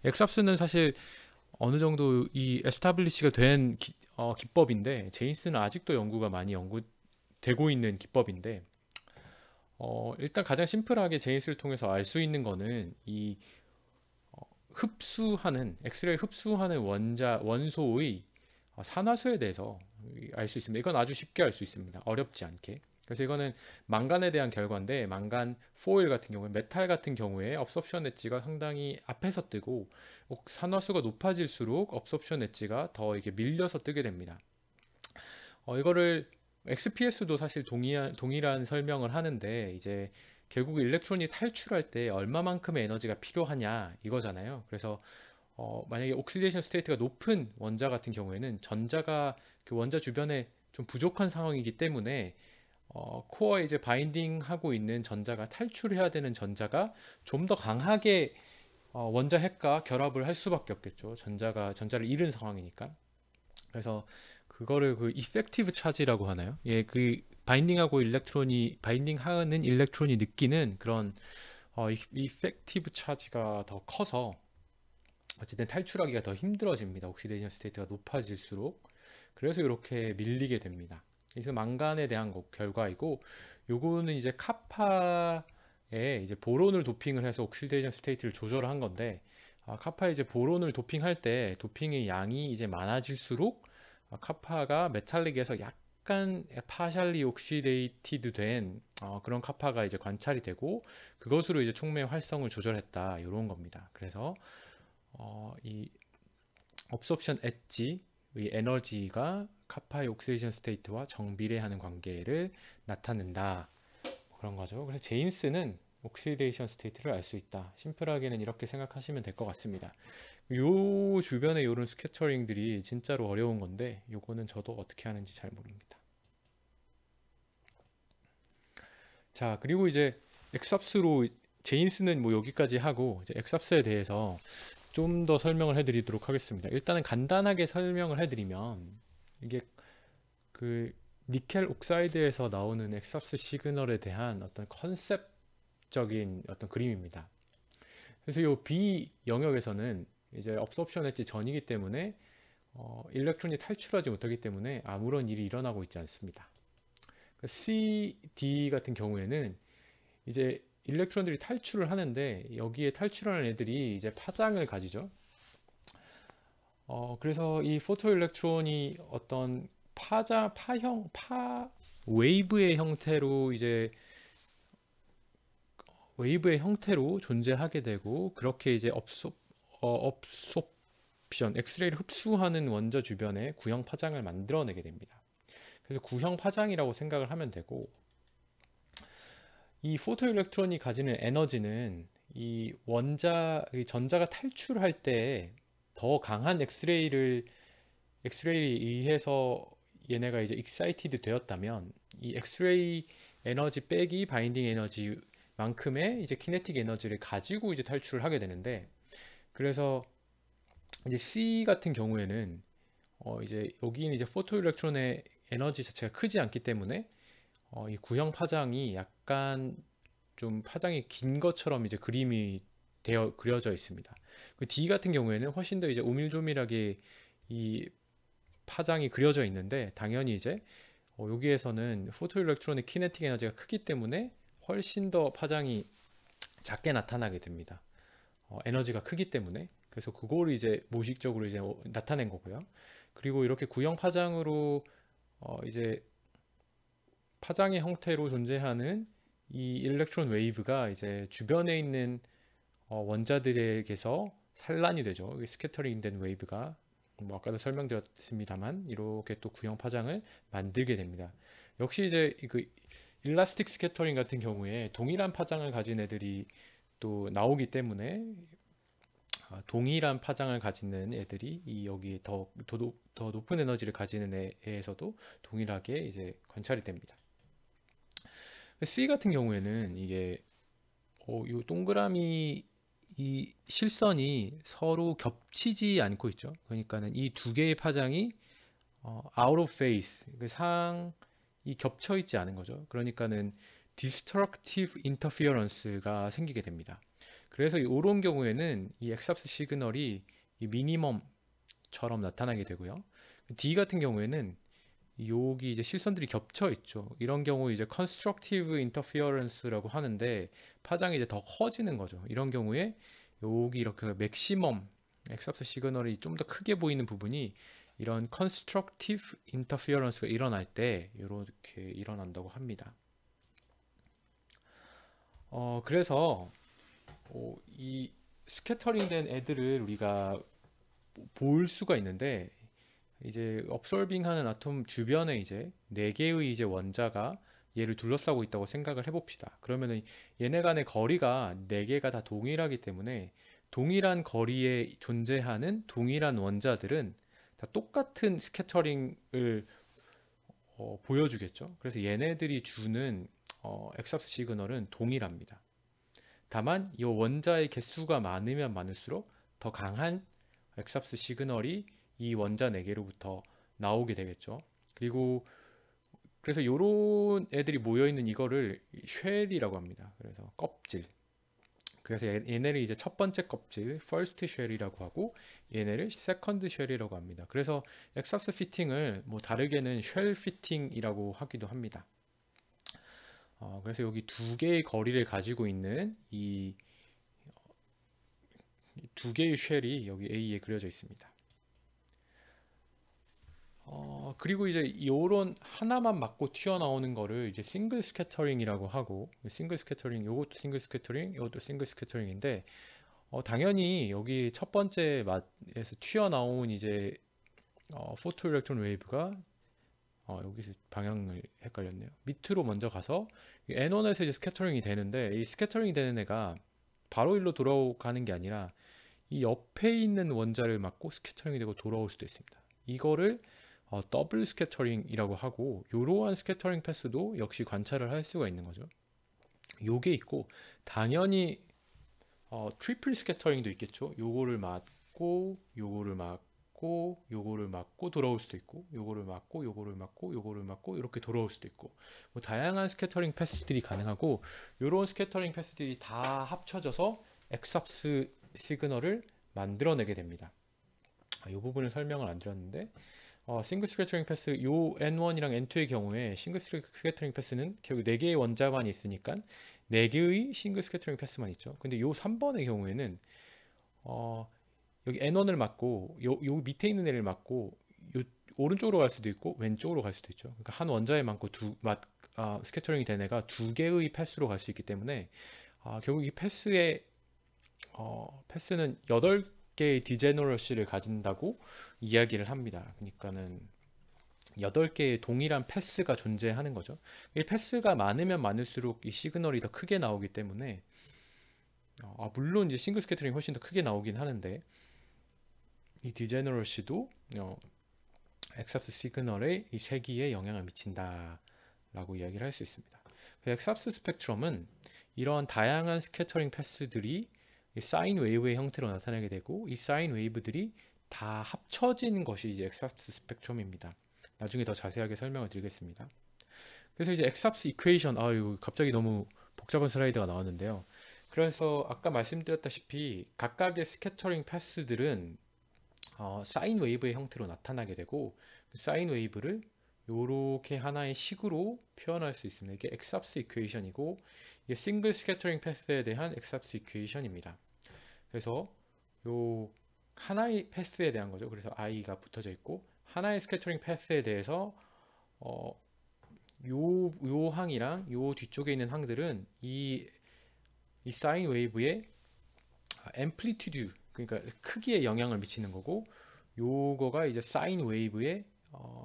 [SPEAKER 1] 엑스합스는 사실 어느 정도 이 에스타블리시가 된 기법인데, 제인스는 아직도 연구가 많이 되고 있는 기법인데, 일단 가장 심플하게 제인스를 통해서 알 수 있는 거는 이 엑스레이 흡수하는 원소의 산화수에 대해서 알 수 있습니다. 이건 아주 쉽게 알 수 있습니다. 어렵지 않게. 그래서 이거는 망간에 대한 결과인데, 망간 포일 같은 경우에, 메탈 같은 경우에 업섭션 엣지가 상당히 앞에서 뜨고 산화수가 높아질수록 업섭션 엣지가 더 이게 밀려서 뜨게 됩니다. 이거를 XPS도 사실 동일한 설명을 하는데, 이제 결국 일렉트론이 탈출할 때 얼마만큼의 에너지가 필요하냐 이거잖아요. 그래서 만약에 옥시데이션 스테이트가 높은 원자 같은 경우에는 전자가 그 원자 주변에 좀 부족한 상황이기 때문에 코어에 이제 바인딩하고 있는 전자가, 탈출해야 되는 전자가 좀 더 강하게 원자 핵과 결합을 할 수밖에 없겠죠. 전자를 잃은 상황이니까. 그래서 그거를 그 이펙티브 차지라고 하나요? 예, 그 바인딩하는 일렉트론이 느끼는 그런 이펙티브 차지가 더 커서 어쨌든 탈출하기가 더 힘들어집니다. 옥시데이션 스테이트가 높아질수록. 그래서 이렇게 밀리게 됩니다. 그래서 망간에 대한 결과이고, 요거는 이제 카파에 이제 보론을 도핑을 해서 옥시데이션 스테이트를 조절한 건데, 카파에 이제 보론을 도핑할 때 도핑의 양이 이제 많아질수록 카파가 메탈릭에서 약간 파샬리 옥시데이티드 된 그런 카파가 이제 관찰이 되고, 그것으로 이제 촉매의 활성을 조절했다, 이런 겁니다. 그래서 이 업소션 엣지의 에너지가 카파의 옥시데이션 스테이트와 정비례하는 관계를 나타낸다, 그런 거죠. 그래서 제인스는 옥시데이션 스테이트를 알 수 있다. 심플하게는 이렇게 생각하시면 될 것 같습니다. 요 주변에 이런 스캐터링들이 진짜로 어려운 건데, 요거는 저도 어떻게 하는지 잘 모릅니다. 자, 그리고 이제 엑삽스로 제인스는 뭐 여기까지 하고, 이제 엑삽스에 대해서 좀 더 설명을 해드리도록 하겠습니다. 일단은 간단하게 설명을 해드리면, 이게 그 니켈 옥사이드에서 나오는 엑삽스 시그널에 대한 어떤 컨셉적인 어떤 그림입니다. 그래서 이 B 영역에서는 이제 업소션 엣지 전이기 때문에 일렉트론이 탈출하지 못하기 때문에 아무런 일이 일어나고 있지 않습니다. C, D 같은 경우에는 이제 일렉트론들이 탈출을 하는데, 여기에 탈출하는 애들이 이제 파장을 가지죠. 그래서 이 포토 일렉트론이 어떤 웨이브의 형태로 존재하게 되고, 그렇게 이제 업소션, 엑스레이를 흡수하는 원자 주변에 구형 파장을 만들어내게 됩니다. 그래서 구형 파장이라고 생각을 하면 되고, 이 포토 일렉트론이 가지는 에너지는 이 전자가 탈출할 때 더 강한 엑스레이에 의해서 얘네가 이제 익사이티드 되었다면, 이 엑스레이 에너지 빼기 바인딩 에너지만큼의 이제 키네틱 에너지를 가지고 이제 탈출을 하게 되는데, 그래서 이제 C 같은 경우에는 이제 여기는 이제 포토 일렉트론의 에너지 자체가 크지 않기 때문에 이 구형 파장이 약간 좀 파장이 긴 것처럼 이제 그림이 그려져 있습니다. 그 D 같은 경우에는 훨씬 더 이제 오밀조밀하게 이 파장이 그려져 있는데, 당연히 이제 여기에서는 포토 일렉트론의 키네틱 에너지가 크기 때문에 훨씬 더 파장이 작게 나타나게 됩니다. 에너지가 크기 때문에. 그래서 그거를 이제 무의식적으로 이제 나타낸 거고요. 그리고 이렇게 구형 파장으로 이제 파장의 형태로 존재하는 이 일렉트론 웨이브가 이제 주변에 있는 원자들에게서 산란이 되죠. 스캐터링 된 웨이브가, 뭐 아까도 설명드렸습니다만, 이렇게 또 구형 파장을 만들게 됩니다. 역시 이제 그 일라스틱 스캐터링 같은 경우에 동일한 파장을 가진 애들이 또 나오기 때문에, 동일한 파장을 가지는 애들이 여기 더 높은 에너지를 가지는 애에서도 동일하게 이제 관찰이 됩니다. C 같은 경우에는 이게 이 동그라미 이 실선이 서로 겹치지 않고 있죠. 그러니까는 이 두 개의 파장이 out of phase, 상이 겹쳐 있지 않은 거죠. 그러니까는 destructive interference가 생기게 됩니다. 그래서 이런 경우에는 이 엑삽스 시그널이 이 미니멈처럼 나타나게 되고요. D 같은 경우에는 여기 이제 실선들이 겹쳐 있죠. 이런 경우 이제 constructive interference라고 하는데, 파장이 이제 더 커지는 거죠. 이런 경우에 여기 이렇게 맥시멈 엑삽스 시그널이 좀 더 크게 보이는 부분이 이런 constructive interference가 일어날 때 이렇게 일어난다고 합니다. 그래서 이 스캐터링 된 애들을 우리가 볼 수가 있는데, 이제 업솔빙 하는 아톰 주변에 이제 4개의 이제 원자가 얘를 둘러싸고 있다고 생각을 해봅시다. 그러면은 얘네 간의 거리가 4개가 다 동일하기 때문에 동일한 거리에 존재하는 동일한 원자들은 다 똑같은 스캐터링을 보여주겠죠. 그래서 얘네들이 주는 엑삽스 시그널은 동일합니다. 다만 이 원자의 개수가 많으면 많을수록 더 강한 엑삽스 시그널이 이 원자 4개로부터 나오게 되겠죠. 그리고 그래서 요런 애들이 모여있는 이거를 쉘이라고 합니다. 그래서 껍질. 그래서 얘네를 이제 첫 번째 껍질, first shell이라고 하고, 얘네를 second shell이라고 합니다. 그래서 엑삽스 피팅을 뭐 다르게는 쉘 피팅이라고 하기도 합니다. 그래서 여기 2개의 거리를 가지고 있는 이 2개의 쉘이 여기 A에 그려져 있습니다. 그리고 이제 요런 하나만 맞고 튀어나오는 거를 이제 싱글 스캐터링이라고 하고, 싱글 스캐터링, 요것도 싱글 스캐터링, 요것도 싱글 스캐터링인데, 당연히 여기 첫 번째 맛에서 튀어나온 이제 포토 일렉트론 웨이브가 여기서 방향을 헷갈렸네요. 밑으로 먼저 가서 N1에서 이제 스캐터링이 되는데, 이 스캐터링이 되는 애가 바로 일로 돌아가는 게 아니라 이 옆에 있는 원자를 맞고 스캐터링이 되고 돌아올 수도 있습니다. 이거를 더블 스캐터링이라고 하고, 이러한 스캐터링 패스도 역시 관찰을 할 수가 있는 거죠. 요게 있고, 당연히 트리플 스캐터링도 있겠죠. 요거를 맞고 요거를 맞고 요거를 맞고 돌아올 수도 있고, 요거를 맞고 요거를 맞고 요거를 맞고 이렇게 돌아올 수도 있고, 뭐 다양한 스캐터링 패스들이 가능하고, 요런 스캐터링 패스들이 다 합쳐져서 엑삽스 시그널을 만들어내게 됩니다. 이 부분을 설명을 안 드렸는데, 싱글 스캐터링 패스, 요 N1이랑 N2의 경우에 싱글 스캐터링 패스는 결국 4개의 원자만 있으니까 4개의 싱글 스캐터링 패스만 있죠. 근데 요 3번의 경우에는 여기 N1을 맞고 요 밑에 있는 애를 맞고 요 오른쪽으로 갈 수도 있고 왼쪽으로 갈 수도 있죠. 그러니까 한 원자에 맞고 스캐터링이 된 애가 2개의 패스로 갈 수 있기 때문에, 결국 이 패스는 8개의 디제너러시를 가진다고 이야기를 합니다. 그러니까는 8개의 동일한 패스가 존재하는 거죠. 이 패스가 많으면 많을수록 이 시그널이 더 크게 나오기 때문에, 물론 이제 싱글 스캐터링이 훨씬 더 크게 나오긴 하는데, 이 디제너러시도 엑삽스 시그널의 이 세기에 영향을 미친다라고 이야기를 할 수 있습니다. 엑삽스 스펙트럼은 이러한 다양한 스캐터링 패스들이 사인 웨이브의 형태로 나타나게 되고, 이 사인 웨이브들이 다 합쳐진 것이 이제 엑삽스 스펙트럼입니다. 나중에 더 자세하게 설명을 드리겠습니다. 그래서 이제 엑삽스 이퀘이션, 이거 갑자기 너무 복잡한 슬라이드가 나왔는데요. 그래서 아까 말씀드렸다시피 각각의 스캐터링 패스들은 사인 웨이브의 형태로 나타나게 되고, 그 사인 웨이브를 이렇게 하나의 식으로 표현할 수 있습니다. 이게 엑삽스 이퀘이션이고, 이게 싱글 스캐터링 패스에 대한 엑삽스 이퀘이션입니다. 그래서 요 하나의 패스에 대한 거죠. 그래서 i가 붙어져 있고, 하나의 스캐터링 패스에 대해서 요 항이랑 요 뒤쪽에 있는 항들은 이 사인 웨이브의 앰플리튜드, 그러니까 크기에 영향을 미치는 거고, 요거가 이제 사인 웨이브의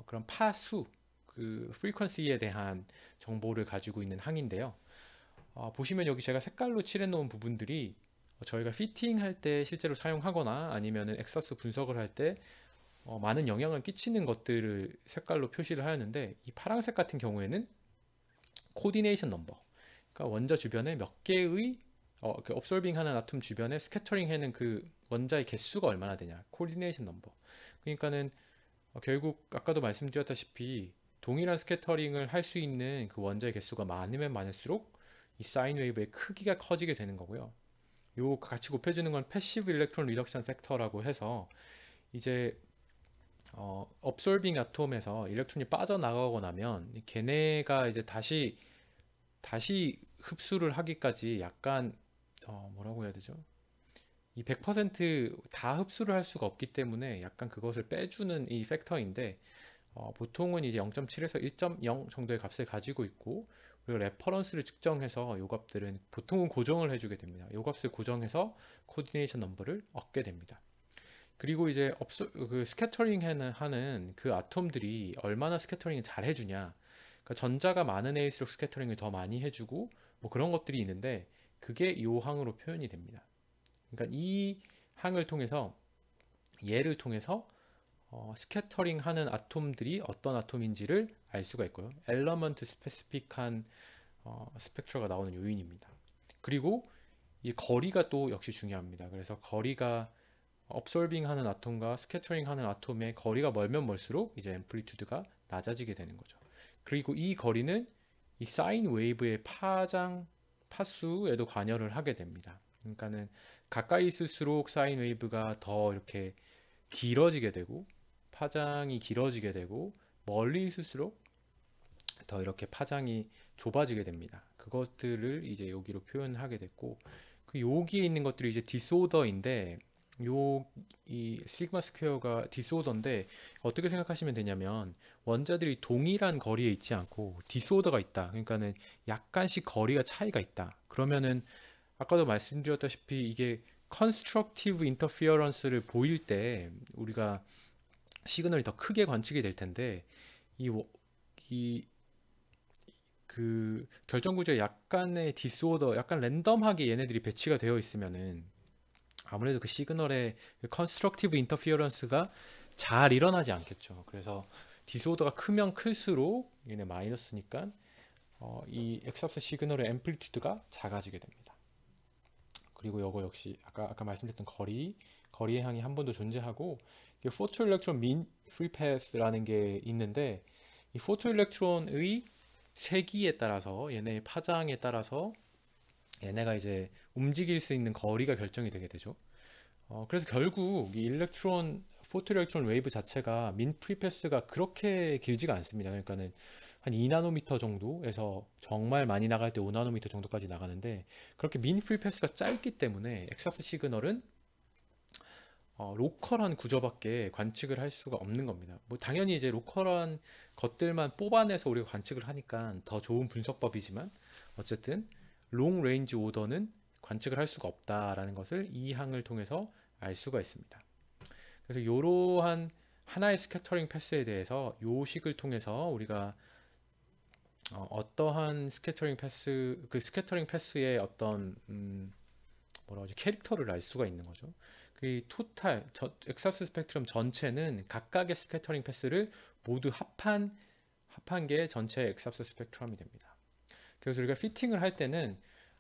[SPEAKER 1] 그런 파수, 그 프리퀀시에 대한 정보를 가지고 있는 항인데요. 보시면 여기 제가 색깔로 칠해 놓은 부분들이 저희가 피팅할 때 실제로 사용하거나 아니면은 엑삽스 분석을 할 때 많은 영향을 끼치는 것들을 색깔로 표시를 하였는데, 이 파란색 같은 경우에는 코디네이션 넘버, 그러니까 원자 주변에 몇 개의 업솔빙 하는 아톰 주변에 스캐터링 해는 그 원자의 개수가 얼마나 되냐, 코디네이션 넘버. 그러니까는 결국 아까도 말씀드렸다시피 동일한 스캐터링을 할 수 있는 그 원자의 개수가 많으면 많을수록 이 사인 웨이브의 크기가 커지게 되는 거고요. 요 같이 곱해주는 건 패시브 일렉트론 리덕션 팩터라고 해서, 이제 업솔빙 아톰에서 일렉트론이 빠져나가고 나면 걔네가 이제 다시 흡수를 하기까지 약간 뭐라고 해야 되죠? 이 100%다 흡수를 할 수가 없기 때문에 약간 그것을 빼주는 이 팩터인데 보통은 이제 0.7에서 1.0 정도의 값을 가지고 있고 그리고 레퍼런스를 측정해서 요 값들은 보통은 고정을 해주게 됩니다. 요 값을 고정해서 코디네이션 넘버를 얻게 됩니다. 그리고 이제 그 스캐터링 하는 그 아톰들이 얼마나 스캐터링을 잘 해주냐. 그러니까 전자가 많은 애일수록 스캐터링을 더 많이 해주고 뭐 그런 것들이 있는데 그게 이 항으로 표현이 됩니다. 그러니까 이 항을 통해서 얘를 통해서 스캐터링 하는 아톰들이 어떤 아톰인지를 알 수가 있고요. 엘러먼트 스페시픽한 스펙트러가 나오는 요인입니다. 그리고 이 거리가 또 역시 중요합니다. 그래서 거리가 업솔빙 하는 아톰과 스캐터링 하는 아톰의 거리가 멀면 멀수록 이제 앰플리튜드가 낮아지게 되는 거죠. 그리고 이 거리는 이 사인 웨이브의 파수에도 관여를 하게 됩니다. 그러니까는 가까이 있을수록 사인 웨이브가 더 이렇게 길어지게 되고 파장이 길어지게 되고 멀리 있을수록 더 이렇게 파장이 좁아지게 됩니다. 그것들을 이제 여기로 표현하게 됐고 그 여기에 있는 것들이 이제 디스오더인데 이 시그마 스퀘어가 디스오더인데 어떻게 생각하시면 되냐면 원자들이 동일한 거리에 있지 않고 디스오더가 있다. 그러니까는 약간씩 거리가 차이가 있다. 그러면은 아까도 말씀드렸다시피 이게 컨스트럭티브 인터피어런스를 보일 때 우리가 시그널이 더 크게 관측이 될 텐데 이 그 결정 구조에 약간의 디스오더, 약간 랜덤하게 얘네들이 배치가 되어 있으면은 아무래도 그 시그널의 컨스트럭티브 인터피어런스가 잘 일어나지 않겠죠. 그래서 디스오더가 크면 클수록 얘네 마이너스니까 이 엑스합스 시그널의 앰플리튜드가 작아지게 됩니다. 그리고 이거 역시 아까 말씀드렸던 거리의 항이 한 번 더 존재하고 포토 일렉트론 민 프리 패스라는 게 있는데 이 포토 일렉트론의 세기에 따라서 얘네의 파장에 따라서 얘네가 이제 움직일 수 있는 거리가 결정이 되게 되죠. 그래서 결국 이 포토 일렉트론 웨이브 자체가 민 프리패스가 그렇게 길지가 않습니다. 그러니까는 한 2나노미터 정도에서 정말 많이 나갈 때 5나노미터 정도까지 나가는데 그렇게 민 프리패스가 짧기 때문에 엑스합스 시그널은 로컬한 구조밖에 관측을 할 수가 없는 겁니다. 뭐 당연히 이제 로컬한 것들만 뽑아내서 우리가 관측을 하니까 더 좋은 분석법이지만 어쨌든 롱 레인지 오더는 관측을 할 수가 없다라는 것을 이 항을 통해서 알 수가 있습니다. 그래서 이러한 하나의 스캐터링 패스에 대해서 요 식을 통해서 우리가 어떠한 스캐터링 패스, 그 스캐터링 패스의 어떤 뭐라고 하죠? 캐릭터를 알 수가 있는 거죠. 그 토탈 엑스합스 스펙트럼 전체는 각각의 스캐터링 패스를 모두 합한 게 전체 엑스합스 스펙트럼이 됩니다. 그래서 우리가 피팅을 할 때는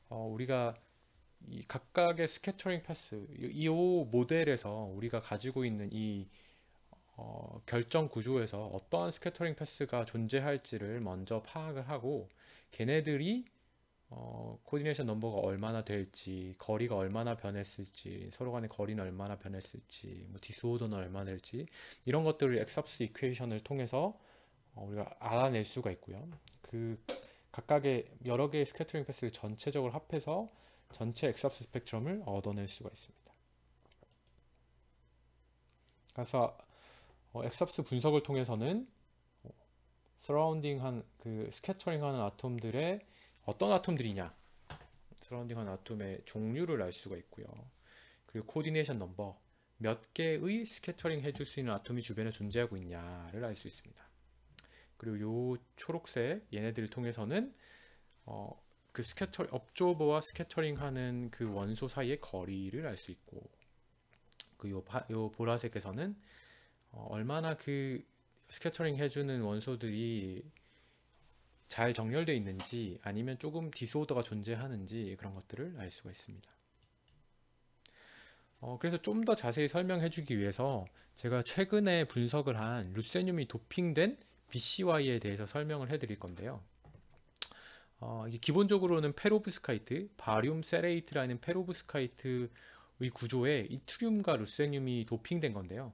[SPEAKER 1] 우리가 이 각각의 스캐터링 패스 이 모델에서 우리가 가지고 있는 이 결정 구조에서 어떠한 스캐터링 패스가 존재할지를 먼저 파악을 하고 걔네들이 코디네이션 넘버가 얼마나 될지, 거리가 얼마나 변했을지, 서로 간의 거리는 얼마나 변했을지, 뭐 디스오더는 얼마나 될지 이런 것들을 엑스합스 이퀘이션을 통해서 우리가 알아낼 수가 있고요. 그 각각의 여러 개의 스캐터링 패스를 전체적으로 합해서 전체 엑스합스 스펙트럼을 얻어낼 수가 있습니다. 그래서 엑스합스 분석을 통해서는 서라운딩한 그 스캐터링하는 아톰들의 어떤 아톰들이냐, 서라운딩한 아톰의 종류를 알 수가 있고요. 그리고 코디네이션 넘버, 몇 개의 스캐터링 해줄 수 있는 아톰이 주변에 존재하고 있냐를 알 수 있습니다. 그리고 요 초록색 얘네들을 통해서는 그 업조버와 스캐터링하는 그 원소 사이의 거리를 알 수 있고, 그 요 보라색에서는 얼마나 그 스캐터링 해주는 원소들이 잘 정렬되어 있는지 아니면 조금 디스오더가 존재하는지 그런 것들을 알 수가 있습니다. 그래서 좀 더 자세히 설명해 주기 위해서 제가 최근에 분석을 한 루세늄이 도핑된 BCY에 대해서 설명을 해 드릴 건데요. 이게 기본적으로는 페로브스카이트, 바륨 세레이트라는 페로브스카이트의 구조에 이트륨과 루세늄이 도핑된 건데요.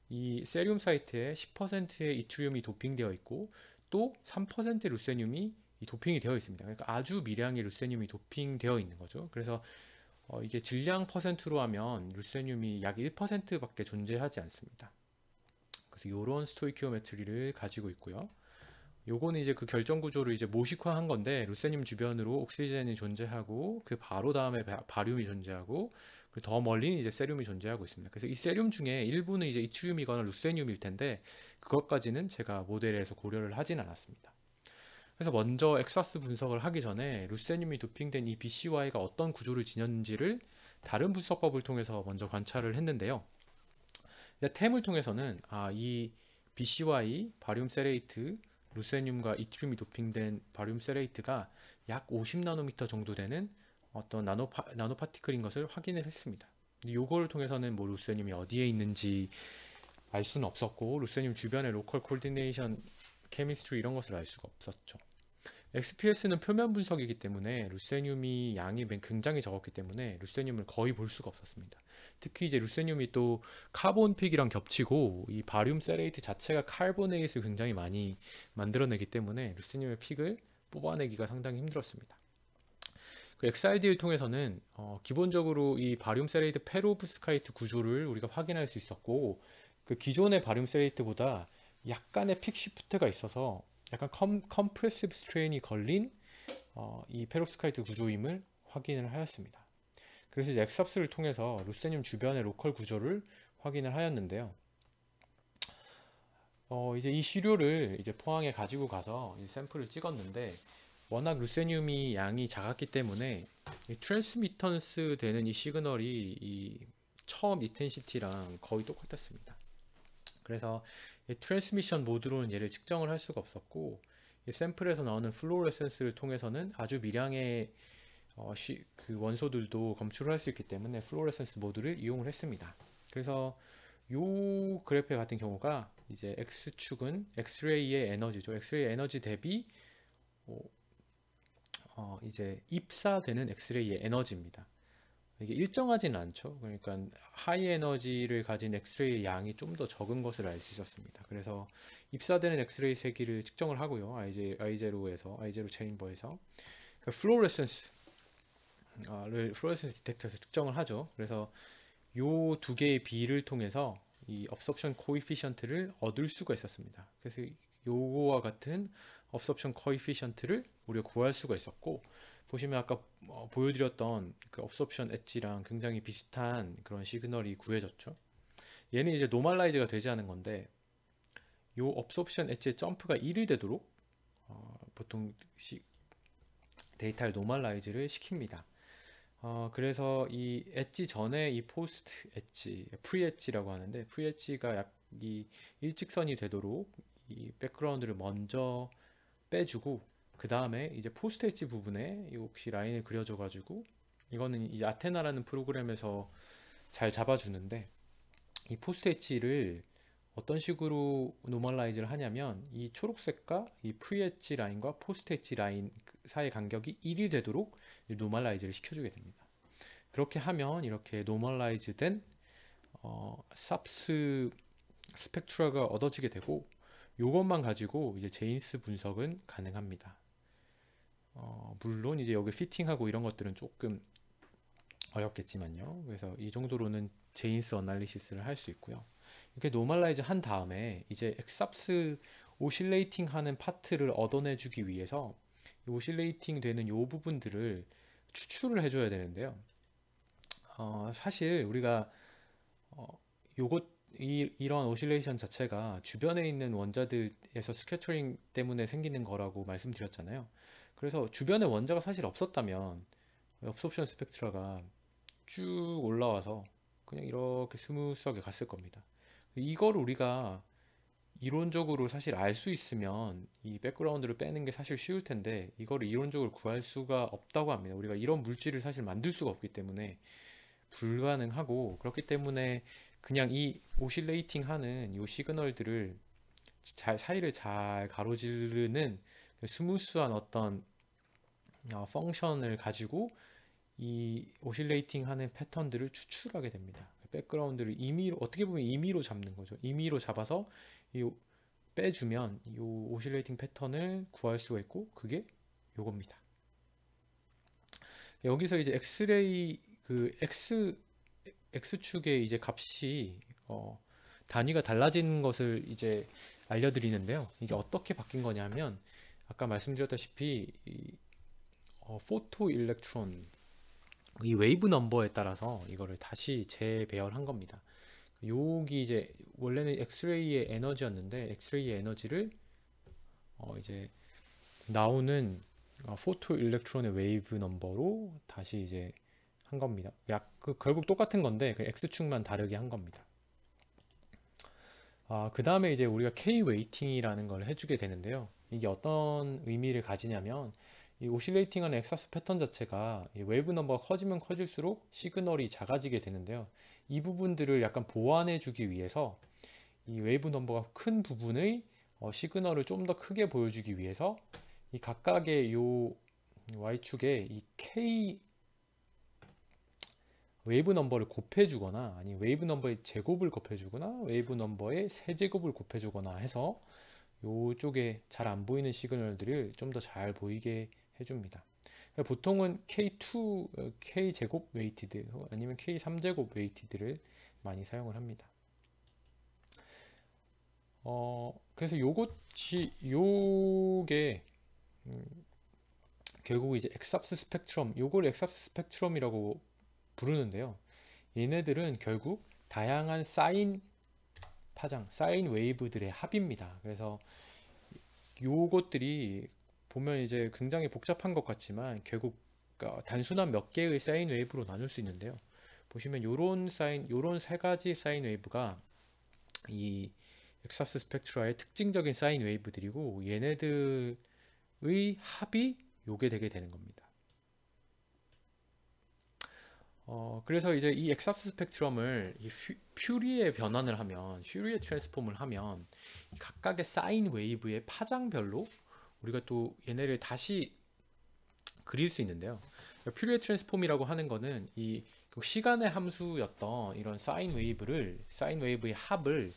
[SPEAKER 1] 이 세륨 사이트에 10%의 이트륨이 도핑되어 있고 또 3%의 루세늄이 도핑이 되어 있습니다. 그러니까 아주 미량의 루세늄이 도핑되어 있는 거죠. 그래서 이게 질량 퍼센트로 하면 루세늄이 약 1%밖에 존재하지 않습니다. 그래서 이런 스토이키오메트리를 가지고 있고요. 요거는 이제 그 결정 구조를 이제 모식화한 건데, 루세늄 주변으로 옥시젠이 존재하고 그 바로 다음에 바륨이 존재하고, 그리고 더 멀리는 이제 세륨이 존재하고 있습니다. 그래서 이 세륨 중에 일부는 이제 이트륨이거나 루세늄일 텐데, 그것까지는 제가 모델에서 고려를 하진 않았습니다. 그래서 먼저 엑사스 분석을 하기 전에 루세늄이 도핑된 이 BCY가 어떤 구조를 지녔는지를 다른 분석법을 통해서 먼저 관찰을 했는데요. 템을 통해서는 이 BCY, 바륨 세레이트, 루세늄과 이트륨이 도핑된 바륨 세레이트가 약 50나노미터 정도 되는 어떤 나노파티클인 것을 확인을 했습니다. 이거를 통해서는 뭐 루세늄이 어디에 있는지 알 수는 없었고, 루세늄 주변의 로컬 코디네이션 케미스트리 이런 것을 알 수가 없었죠. XPS는 표면 분석이기 때문에 루세늄이 양이 굉장히 적었기 때문에 루세늄을 거의 볼 수가 없었습니다. 특히 이제 루세늄이 또 카본 픽이랑 겹치고 이 바륨 세레이트 자체가 카보네이트를 굉장히 많이 만들어내기 때문에 루세늄의 픽을 뽑아내기가 상당히 힘들었습니다. 그 XRD를 통해서는 기본적으로 이 바륨 세레이트 페로브스카이트 구조를 우리가 확인할 수 있었고, 그 기존의 바륨 세레이트보다 약간의 픽 시프트가 있어서 약간 컴프레시브 스트레인이 걸린 이 페롭스카이트 구조임을 확인을 하였습니다. 그래서 이제 엑섭스를 통해서 루세늄 주변의 로컬 구조를 확인을 하였는데요. 이제 이 시료를 이제 포항에 가지고 가서 이 샘플을 찍었는데, 워낙 루세늄이 양이 작았기 때문에 이 트랜스미턴스 되는 이 시그널이 이 처음 인텐시티랑 거의 똑같았습니다. 그래서 이 트랜스미션 모드로는 얘를 측정을 할 수가 없었고, 이 샘플에서 나오는 플로레센스를 통해서는 아주 미량의 그 원소들도 검출을 할 수 있기 때문에 플로레센스 모드를 이용을 했습니다. 그래서 요 그래프 같은 경우가 이제 X축은 엑스레이의 에너지죠. 엑스레이 에너지 대비 이제 입사되는 엑스레이의 에너지입니다. 이게 일정하지는 않죠. 그러니까 하이 에너지를 가진 엑스레이 양이 좀 더 적은 것을 알 수 있었습니다. 그래서 입사되는 엑스레이 세기를 측정을 하고요. I0 체인버에서 그 플로레센스를 플로레센스 디텍터에서 측정을 하죠. 그래서 요 두 개의 비를 통해서 이 업섭션 코이피션트를 얻을 수가 있었습니다. 그래서 요거와 같은 업섭션 코이피션트를 우리가 구할 수가 있었고, 보시면 아까 보여드렸던 그 업섭션 엣지랑 굉장히 비슷한 그런 시그널이 구해졌죠. 얘는 이제 노멀라이즈가 되지 않은 건데, 요 업섭션 엣지의 점프가 1이 되도록 보통 데이터를 노멀라이즈를 시킵니다. 그래서 이 엣지 전에 이 포스트 엣지, 프리 엣지라고 하는데, 프리 엣지가 약 이 일직선이 되도록 이 백그라운드를 먼저 빼주고, 그 다음에 이제 포스트 엣지 부분에 혹시 라인을 그려줘 가지고, 이거는 이 아테나라는 프로그램에서 잘 잡아주는데, 이 포스트 엣지를 어떤 식으로 노멀라이즈를 하냐면, 이 초록색과 이 프리 엣지 라인과 포스트 엣지 라인 사이 간격이 1이 되도록 노멀라이즈를 시켜주게 됩니다. 그렇게 하면 이렇게 노멀라이즈 된 삽스 스펙트라가 얻어지게 되고, 이것만 가지고 이제 제인스 분석은 가능합니다. 물론 이제 여기 피팅하고 이런 것들은 조금 어렵겠지만요. 그래서 이 정도로는 제인스 어널리시스를 할 수 있고요. 이렇게 노멀라이즈 한 다음에 이제 엑삽스 오실레이팅 하는 파트를 얻어내주기 위해서 오실레이팅 되는 요 부분들을 추출을 해줘야 되는데요. 사실 우리가 이런 오실레이션 자체가 주변에 있는 원자들에서 스캐터링 때문에 생기는 거라고 말씀드렸잖아요. 그래서 주변에 원자가 사실 없었다면 업소션 스펙트라가 쭉 올라와서 그냥 이렇게 스무스하게 갔을 겁니다. 이걸 우리가 이론적으로 사실 알 수 있으면 이 백그라운드를 빼는 게 사실 쉬울 텐데, 이거를 이론적으로 구할 수가 없다고 합니다. 우리가 이런 물질을 사실 만들 수가 없기 때문에 불가능하고, 그렇기 때문에 그냥 이 오실레이팅 하는 이 시그널들을 사이를 잘 가로지르는 스무스한 어떤 펑션을 가지고 이 오실레이팅 하는 패턴들을 추출하게 됩니다. 백그라운드를 임의로, 어떻게 보면 임의로 잡는 거죠. 임의로 잡아서 빼주면 이 오실레이팅 패턴을 구할 수가 있고, 그게 요겁니다. 여기서 이제 엑스레이 그 x축의 이제 값이 단위가 달라진 것을 이제 알려드리는데요. 이게 어떻게 바뀐 거냐면 아까 말씀드렸다시피 포토 일렉트론 이 웨이브 넘버에 따라서 이거를 다시 재배열한 겁니다. 여기 이제 원래는 엑스레이의 에너지였는데 엑스레이의 에너지를 이제 나오는 포토 일렉트론의 웨이브 넘버로 다시 이제 한 겁니다. 결국 똑같은 건데 그 x축만 다르게 한 겁니다. 그 다음에 이제 우리가 K 웨이팅이라는 걸 해주게 되는데요. 이게 어떤 의미를 가지냐면 이 오실레이팅하는 엑사스 패턴 자체가 이 웨이브 넘버가 커지면 커질수록 시그널이 작아지게 되는데요. 이 부분들을 약간 보완해 주기 위해서 이 웨이브 넘버가 큰 부분의 시그널을 좀 더 크게 보여주기 위해서 이 각각의 요 Y축에 이 K 웨이브 넘버를 곱해주거나 아니 웨이브 넘버의 제곱을 곱해주거나 웨이브 넘버의 세제곱을 곱해주거나 해서 요쪽에 잘 안 보이는 시그널들을 좀 더 잘 보이게 해줍니다. 보통은 K2, K제곱 웨이티드 아니면 K3제곱 웨이티드를 많이 사용을 합니다. 그래서 요게 결국 이제 엑삽스 스펙트럼, 요걸 엑삽스 스펙트럼이라고 부르는데요. 얘네들은 결국 다양한 사인 파장, 사인 웨이브들의 합입니다. 그래서 요것들이 보면 이제 굉장히 복잡한 것 같지만 결국 단순한 몇 개의 사인 웨이브로 나눌 수 있는데요. 보시면 요런 세 가지 사인 웨이브가 이 엑사스 스펙트라의 특징적인 사인 웨이브들이고 얘네들의 합이 요게 되게 되는 겁니다. 그래서 이제 이 엑사스 스펙트럼을 이 퓨리에 변환을 하면, 퓨리에 트랜스폼을 하면 각각의 사인 웨이브의 파장별로 우리가 또 얘네를 다시 그릴 수 있는데요. 퓨리에 트랜스폼이라고 하는 거는 이 시간의 함수였던 이런 사인 웨이브의 합을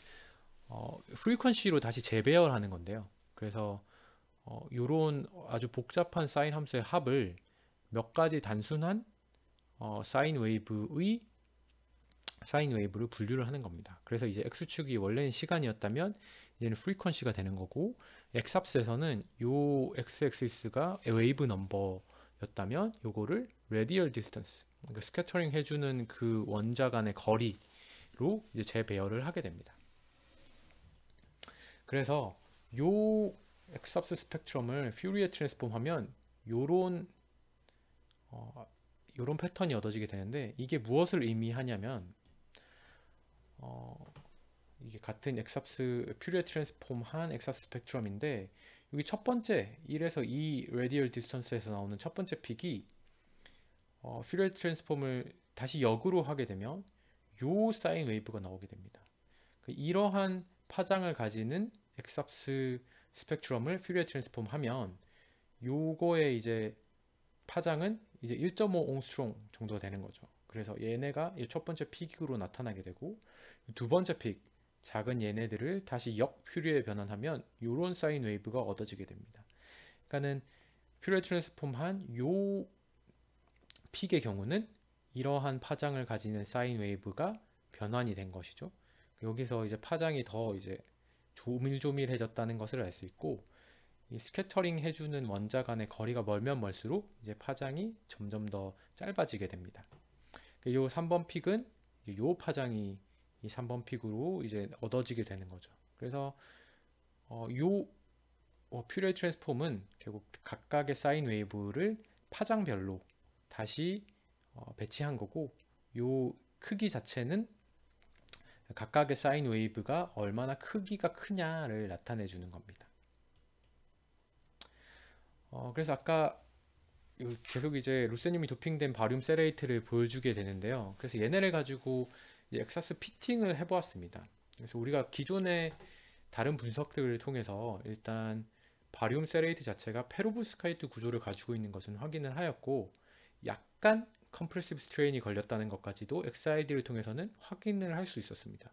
[SPEAKER 1] 프리퀀시로 다시 재배열하는 건데요. 그래서 요런 아주 복잡한 사인 함수의 합을 몇 가지 단순한 사인 웨이브를 분류를 하는 겁니다. 그래서 이제 x축이 원래는 시간이었다면 이제는 프리퀀시가 되는 거고 x합스에서는 요 x-axis가 웨이브 넘버였다면 요거를 radial distance, 그러니까 스캐터링 해주는 그 원자 간의 거리로 이제 재배열을 하게 됩니다. 그래서 요 엑삽스 스펙트럼을 퓨리에 트랜스폼 하면 요런 패턴이 얻어지게 되는데 이게 무엇을 의미하냐면 이게 같은 엑삽스 퓨리에 트랜스폼 한 엑삽스 스펙트럼인데 여기 첫 번째 1에서 2 레디얼 디스턴스에서 나오는 첫 번째 픽이 퓨리에 트랜스폼을 다시 역으로 하게 되면 요 사인 웨이브가 나오게 됩니다. 이러한 파장을 가지는 엑삽스 스펙트럼을 퓨리에 트랜스폼 하면 요거의 이제 파장은 이제 1.5 옹스트롱 정도 되는 거죠. 그래서 얘네가 첫 번째 픽으로 나타나게 되고 두 번째 픽 작은 얘네들을 다시 역 퓨리에 변환하면 요런 사인 웨이브가 얻어지게 됩니다. 그러니까는 퓨리에 트랜스폼 한 요 픽의 경우는 이러한 파장을 가지는 사인 웨이브가 변환이 된 것이죠. 여기서 이제 파장이 더 이제 조밀조밀해졌다는 것을 알 수 있고 이 스캐터링 해주는 원자 간의 거리가 멀면 멀수록 이제 파장이 점점 더 짧아지게 됩니다. 요 3번 픽은 요 파장이 이 3번 픽으로 이제 얻어지게 되는 거죠. 그래서 퓨리에 트랜스폼은 결국 각각의 사인 웨이브를 파장별로 다시 배치한 거고 요 크기 자체는 각각의 사인 웨이브가 얼마나 크기가 크냐를 나타내 주는 겁니다. 그래서 아까 계속 이제 루세늄이 도핑된 바륨 세레이트를 보여주게 되는데요. 그래서 얘네를 가지고 엑사스 피팅을 해보았습니다. 그래서 우리가 기존의 다른 분석들을 통해서 일단 바륨 세레이트 자체가 페로브스카이트 구조를 가지고 있는 것은 확인을 하였고 약간 컴프레시브 스트레인이 걸렸다는 것까지도 XID를 통해서는 확인을 할 수 있었습니다.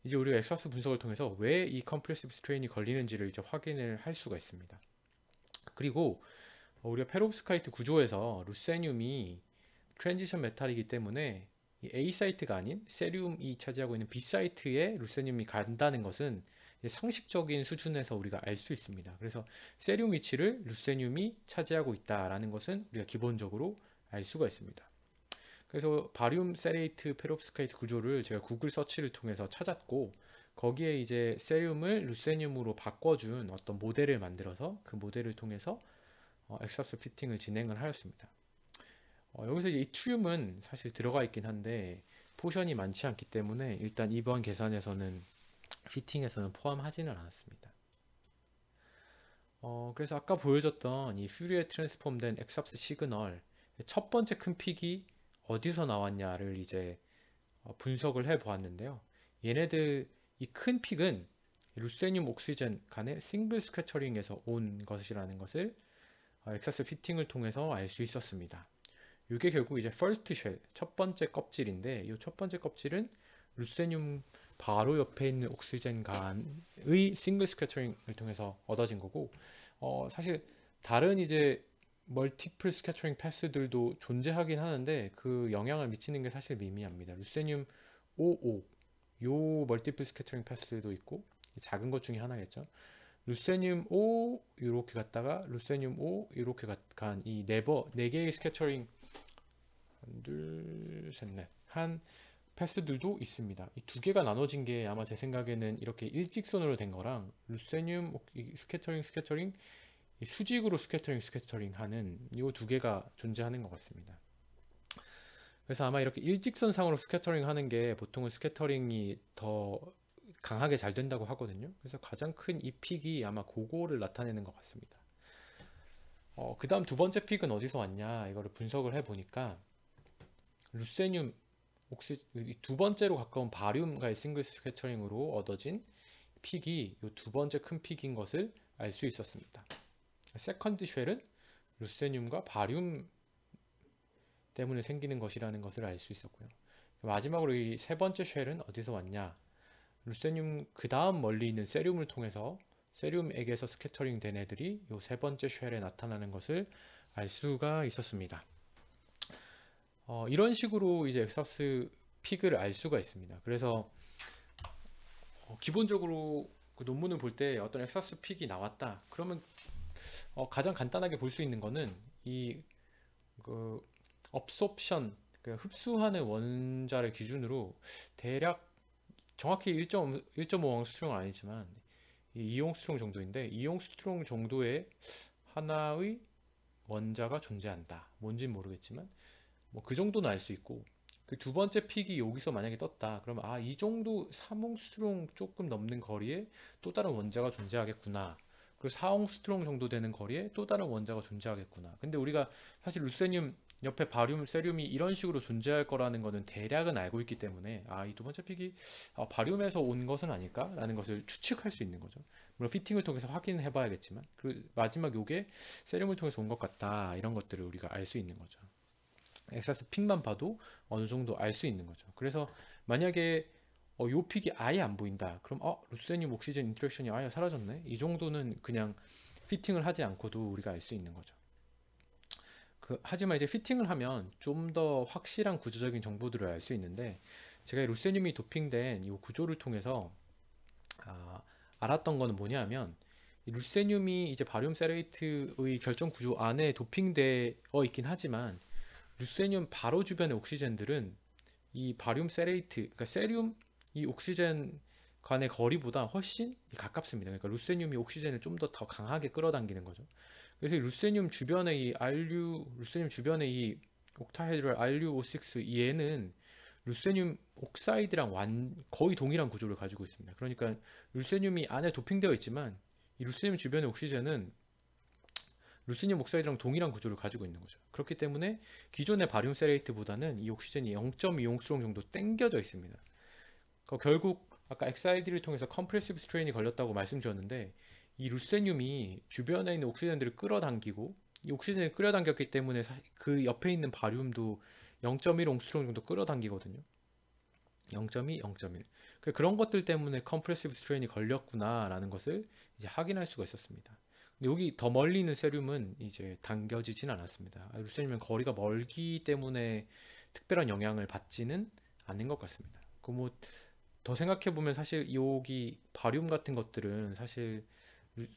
[SPEAKER 1] 이제 우리가 엑사스 분석을 통해서 왜 이 컴프레시브 스트레인이 걸리는지를 이제 확인을 할 수가 있습니다. 그리고 우리가 페로브스카이트 구조에서 루세늄이 트랜지션 메탈이기 때문에 이 A 사이트가 아닌 세륨이 차지하고 있는 B 사이트에 루세늄이 간다는 것은 상식적인 수준에서 우리가 알 수 있습니다. 그래서 세륨 위치를 루세늄이 차지하고 있다라는 것은 우리가 기본적으로 알 수가 있습니다. 그래서 바륨 세레이트 페롭스카이트 구조를 제가 구글 서치를 통해서 찾았고, 거기에 이제 세륨을 루세늄으로 바꿔준 어떤 모델을 만들어서 그 모델을 통해서 엑스합스 피팅을 진행을 하였습니다. 여기서 이제 이트륨은 사실 들어가 있긴 한데 포션이 많지 않기 때문에 일단 이번 계산에서는 피팅에서는 포함하지는 않았습니다. 그래서 아까 보여줬던 이 퓨리에 트랜스폼된 엑스합스 시그널 첫 번째 큰 픽이 어디서 나왔냐를 이제 분석을 해 보았는데요. 얘네들 이 큰 픽은 루세늄 옥시젠 간의 싱글 스캐터링에서 온 것이라는 것을 엑스합스 피팅을 통해서 알 수 있었습니다. 이게 결국 이제 first shell, 첫 번째 껍질인데, 이 첫 번째 껍질은 루세늄 바로 옆에 있는 옥시젠 간의 싱글 스캐터링을 통해서 얻어진 거고, 사실 다른 이제 멀티플 스캐터링 패스들도 존재하긴 하는데 그 영향을 미치는 게 사실 미미합니다. 루세늄 55, 요 멀티플 스캐터링 패스도 있고, 작은 것 중에 하나겠죠. 루세늄 5 이렇게 갔다가 루세늄 5 이렇게 간 이 네 개의 스캐터링 둘, 셋, 넷 한 패스들도 있습니다. 이 두 개가 나눠진 게 아마 제 생각에는 이렇게 일직선으로 된 거랑 루세늄 스캐터링 이 수직으로 스캐터링 하는 이 두 개가 존재하는 것 같습니다. 그래서 아마 이렇게 일직선상으로 스캐터링 하는 게 보통은 스캐터링이 더 강하게 잘 된다고 하거든요. 그래서 가장 큰 이 픽이 아마 그거를 나타내는 것 같습니다. 그 다음 두 번째 픽은 어디서 왔냐, 이거를 분석을 해 보니까 루세늄 두 번째로 가까운 바륨과의 싱글 스캐터링으로 얻어진 픽이 이 두 번째 큰 픽인 것을 알 수 있었습니다. 세컨드 쉘은 루세늄과 바륨 때문에 생기는 것이라는 것을 알 수 있었고요. 마지막으로 이 세 번째 쉘은 어디서 왔냐, 루세늄 그 다음 멀리 있는 세륨을 통해서 세륨액에서 스캐터링 된 애들이 이 세 번째 쉘에 나타나는 것을 알 수가 있었습니다. 이런 식으로 이제 엑스합스 픽을 알 수가 있습니다. 그래서 기본적으로 그 논문을 볼 때 어떤 엑스합스 픽이 나왔다 그러면 가장 간단하게 볼 수 있는 거는 이 absorption, 그 흡수하는 원자를 기준으로 대략 정확히 1.5 앙스트롱은 아니지만 2옹스트롱 정도인데, 2옹스트롱 정도의 하나의 원자가 존재한다. 뭔진 모르겠지만 뭐 그 정도는 알 수 있고, 그 두 번째 픽이 여기서 만약에 떴다 그러면 이 정도 3옹스트롱 조금 넘는 거리에 또 다른 원자가 존재하겠구나, 그리고 4옹스트롱 정도 되는 거리에 또 다른 원자가 존재하겠구나. 근데 우리가 사실 루세늄 옆에 바륨, 세륨이 이런 식으로 존재할 거라는 거는 대략은 알고 있기 때문에 이 두 번째 픽이 바륨에서 온 것은 아닐까라는 것을 추측할 수 있는 거죠. 물론 피팅을 통해서 확인해 봐야겠지만, 그리고 마지막 요게 세륨을 통해서 온 것 같다, 이런 것들을 우리가 알 수 있는 거죠. 엑스합스 픽만 봐도 어느 정도 알 수 있는 거죠. 그래서 만약에 요 픽이 아예 안 보인다 그럼 루세늄 옥시젠 인터랙션이 아예 사라졌네, 이 정도는 그냥 피팅을 하지 않고도 우리가 알 수 있는 거죠. 하지만 이제 피팅을 하면 좀 더 확실한 구조적인 정보들을 알 수 있는데, 제가 루세늄이 도핑된 이 구조를 통해서 알았던 거는 뭐냐면, 이 루세늄이 이제 바륨 세레이트의 결정 구조 안에 도핑되어 있긴 하지만 루세늄 바로 주변의 옥시젠들은 이 바륨 세레이트, 그러니까 세륨 이 옥시젠 간의 거리보다 훨씬 가깝습니다. 그러니까 루세늄이 옥시젠을 좀 더 강하게 끌어당기는 거죠. 그래서 루세늄 주변의 이 루세늄 주변의 이 옥타헤드럴 RuO6, 얘는 루세늄 옥사이드랑 거의 동일한 구조를 가지고 있습니다. 그러니까 루세늄이 안에 도핑되어 있지만 이 루세늄 주변의 옥시젠은 루세늄 옥사이드랑 동일한 구조를 가지고 있는 거죠. 그렇기 때문에 기존의 바륨 세레이트보다는 이 옥시젠이 0.2옹스트롱 정도 당겨져 있습니다. 결국 아까 XID를 통해서 컴프레시브 스트레인이 걸렸다고 말씀드렸는데, 이 루세늄이 주변에 있는 옥시젠들을 끌어당기고, 이 옥시젠을 끌어당겼기 때문에 그 옆에 있는 바륨도 0.1옹스트롱 정도 끌어당기거든요. 0.2, 0.1. 그런 것들 때문에 컴프레시브 스트레인이 걸렸구나 라는 것을 이제 확인할 수가 있었습니다. 근데 여기 더 멀리 있는 세륨은 이제 당겨지진 않았습니다. 루세늄은 거리가 멀기 때문에 특별한 영향을 받지는 않는 것 같습니다. 그 뭐 더 생각해 보면 사실 여기 바륨 같은 것들은 사실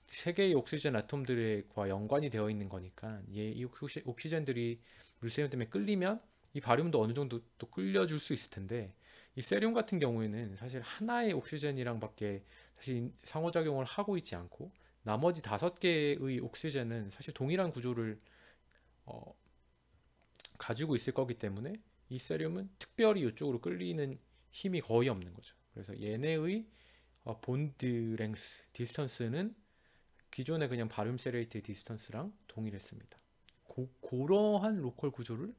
[SPEAKER 1] 세 개의 옥시젠 아톰들과 연관이 되어 있는 거니까 이 옥시젠들이 루세늄 때문에 끌리면 이 바륨도 어느 정도 또 끌려줄 수 있을 텐데, 이 세륨 같은 경우에는 사실 하나의 옥시젠이랑밖에 사실 상호작용을 하고 있지 않고 나머지 5개의 옥시젠은 사실 동일한 구조를 어, 가지고 있을 거기 때문에 이 세륨은 특별히 이쪽으로 끌리는 힘이 거의 없는 거죠. 그래서 얘네의 본드 랭스 디스턴스는 기존의 그냥 바륨 세레이트의 디스턴스랑 동일했습니다. 그러한 로컬 구조를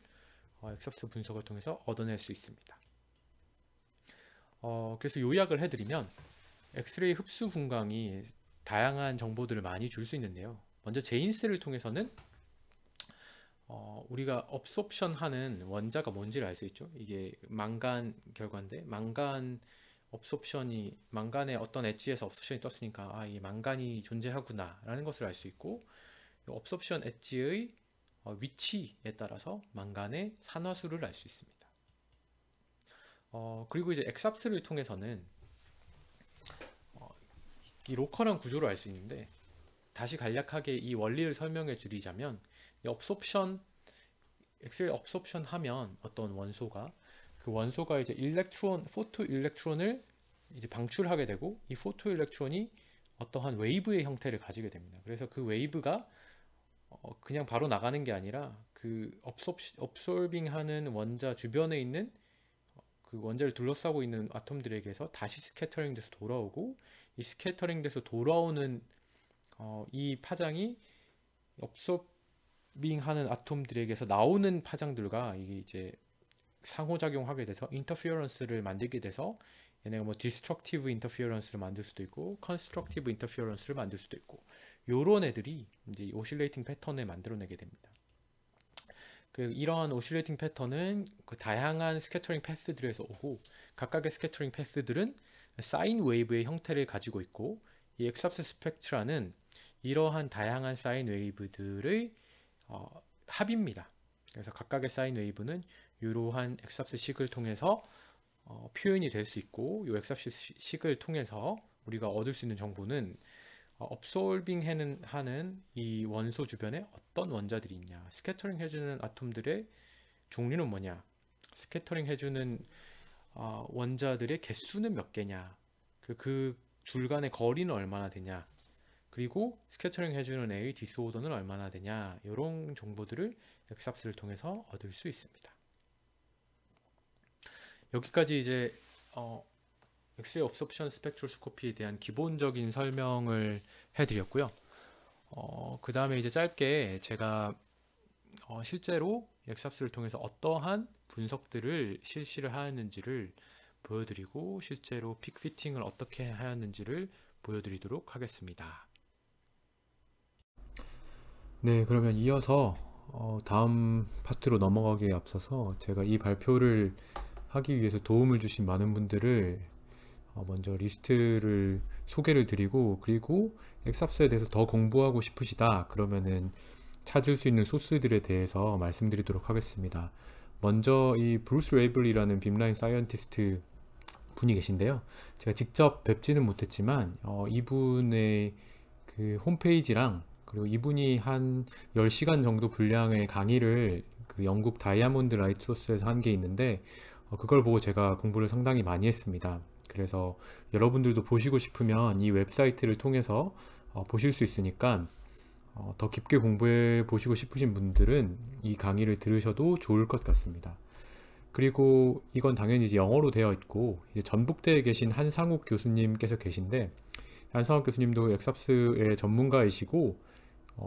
[SPEAKER 1] 엑삽스 분석을 통해서 얻어낼 수 있습니다. 그래서 요약을 해드리면 엑스레이 흡수 분광이 다양한 정보들을 많이 줄 수 있는데요. 먼저 제인스를 통해서는 우리가 업소프션 하는 원자가 뭔지를 알 수 있죠. 이게 망간 결과인데, 망간 업소프션이, 망간의 어떤 엣지에서 업소프션이 떴으니까 이 망간이 존재하구나 라는 것을 알 수 있고, 업소프션 엣지의 위치에 따라서 망간의 산화수를 알 수 있습니다. 그리고 이제 엑삽스를 통해서는 이 로컬한 구조를 알 수 있는데, 다시 간략하게 이 원리를 설명해 드리자면, 업소프션, 엑스레이 업소프션 하면 어떤 원소가, 그 원소가 이제 포토 일렉트론을 이제 방출하게 되고, 이 포토 일렉트론이 어떠한 웨이브의 형태를 가지게 됩니다. 그래서 그 웨이브가 그냥 바로 나가는 게 아니라 그 업솔빙 하는 원자 주변에 있는 그 원자를 둘러싸고 있는 아톰들에게서 다시 스캐터링 돼서 돌아오고, 이 스캐터링 돼서 돌아오는 이 파장이 업소빙 하는 아톰들에게서 나오는 파장들과 이게 이제 상호작용하게 돼서 인터피어런스를 만들게 돼서, 얘네가 뭐 디스트럭티브 인터피어런스를 만들 수도 있고 컨스트럭티브 인터피어런스를 만들 수도 있고, 요런 애들이 이제 오실레이팅 패턴을 만들어내게 됩니다. 이러한 오실레이팅 패턴은 그 다양한 스캐터링 패스들에서 오고, 각각의 스캐터링 패스들은 사인 웨이브의 형태를 가지고 있고, 이 엑삽스 스펙트라는 이러한 다양한 사인 웨이브들의 합입니다. 그래서 각각의 사인 웨이브는 이러한 엑삽스 식을 통해서 표현이 될 수 있고, 이 엑삽스 식을 통해서 우리가 얻을 수 있는 정보는 업솔빙 하는 이 원소 주변에 어떤 원자들이 있냐, 스캐터링 해주는 아톰들의 종류는 뭐냐, 스캐터링 해주는 원자들의 개수는 몇 개냐, 그 둘 간의 거리는 얼마나 되냐, 그리고 스캐터링 해주는 애의 디스오더는 얼마나 되냐, 이런 정보들을 엑삽스를 통해서 얻을 수 있습니다. 여기까지 이제 엑스레이 업소프션 스펙트로스코피에 대한 기본적인 설명을 해드렸고요. 그 다음에 이제 짧게 제가 실제로 엑삽스를 통해서 어떠한 분석들을 실시를 하였는지를 보여드리고, 실제로 픽 피팅을 어떻게 하였는지를 보여드리도록 하겠습니다. 네, 그러면 이어서 다음 파트로 넘어가기에 앞서서 제가 이 발표를 하기 위해서 도움을 주신 많은 분들을 먼저 리스트를 소개를 드리고, 그리고 엑삽스에 대해서 더 공부하고 싶으시다 그러면은 찾을 수 있는 소스들에 대해서 말씀드리도록 하겠습니다. 먼저 이 브루스 레이블리라는 빔라인 사이언티스트 분이 계신데요. 제가 직접 뵙지는 못했지만 이분의 그 홈페이지랑, 그리고 이분이 한 10시간 정도 분량의 강의를 그 영국 다이아몬드 라이트소스에서 한 게 있는데, 그걸 보고 제가 공부를 상당히 많이 했습니다. 그래서 여러분들도 보시고 싶으면 이 웹사이트를 통해서 보실 수 있으니까, 더 깊게 공부해 보시고 싶으신 분들은 이 강의를 들으셔도 좋을 것 같습니다. 그리고 이건 당연히 이제 영어로 되어 있고, 이제 전북대에 계신 한상욱 교수님께서 계신데, 한상욱 교수님도 엑삽스의 전문가이시고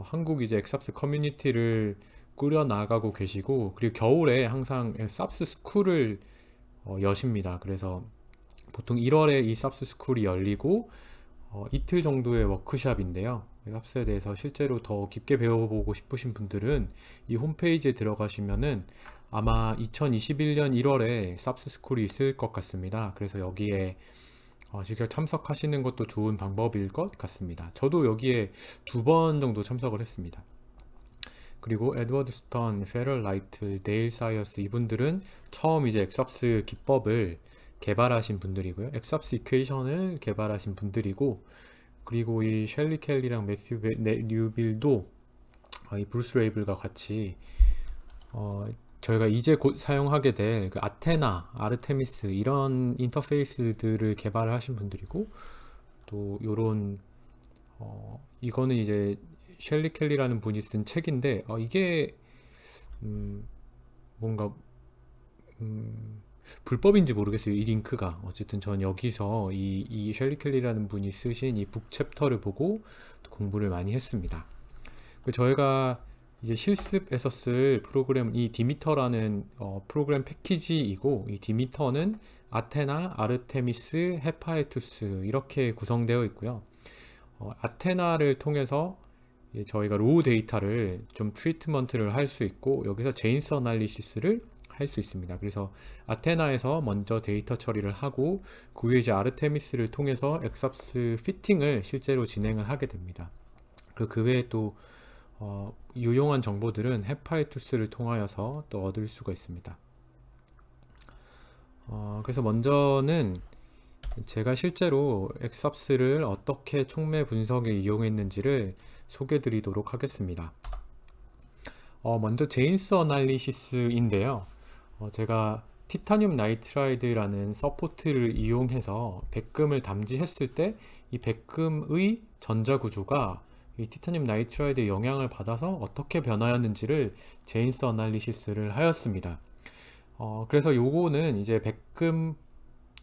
[SPEAKER 1] 한국 이제 엑삽스 커뮤니티를 꾸려 나가고 계시고, 그리고 겨울에 항상 삽스 스쿨을 여십니다. 그래서 보통 1월에 이 삽스 스쿨이 열리고 이틀 정도의 워크샵인데요. 삽스에 대해서 실제로 더 깊게 배워보고 싶으신 분들은 이 홈페이지에 들어가시면은 아마 2021년 1월에 삽스 스쿨이 있을 것 같습니다. 그래서 여기에 직접 참석하시는 것도 좋은 방법일 것 같습니다. 저도 여기에 2번 정도 참석을 했습니다. 그리고 에드워드 스턴, 페럴 라이트, 데일 사이어스 이분들은 처음 이제 엑섭스 기법을 개발하신 분들이고요. 엑섭스 이퀘이션을 개발하신 분들이고, 그리고 이 셸리 켈리랑 매튜 뉴빌도 이 브루스 레이블과 같이 저희가 이제 곧 사용하게 될 그 아테나, 아르테미스 이런 인터페이스들을 개발을 하신 분들이고, 또 요런 이거는 이제 셸리 켈리라는 분이 쓴 책인데 이게 뭔가 불법인지 모르겠어요. 이 링크가. 어쨌든 전 여기서 이 셸리 켈리라는 분이 쓰신 이 북 챕터를 보고 공부를 많이 했습니다. 저희가 이제 실습에서 쓸 프로그램 이 디미터라는 프로그램 패키지이고, 이 디미터는 아테나, 아르테미스, 헤파에투스 이렇게 구성되어 있고요. 아테나를 통해서 저희가 로우 데이터를 좀 트리트먼트를 할 수 있고, 여기서 제인스 어널리시스를 할 수 있습니다. 그래서 아테나에서 먼저 데이터 처리를 하고, 그 후에 이제 아르테미스를 통해서 엑섭스 피팅을 실제로 진행을 하게 됩니다. 그리고 그 외에 또 유용한 정보들은 헤파이투스를 통하여서 또 얻을 수가 있습니다. 그래서 먼저는 제가 실제로 엑섭스를 어떻게 촉매 분석에 이용했는지를 소개해 드리도록 하겠습니다. 먼저 제인스 어널리시스인데요. 제가 티타늄 나이트라이드라는 서포트를 이용해서 백금을 담지했을 때 이 백금의 전자 구조가 이 티타늄 나이트라이드의 영향을 받아서 어떻게 변화였는지를 제인스 어널리시스를 하였습니다. 그래서 요거는 이제 백금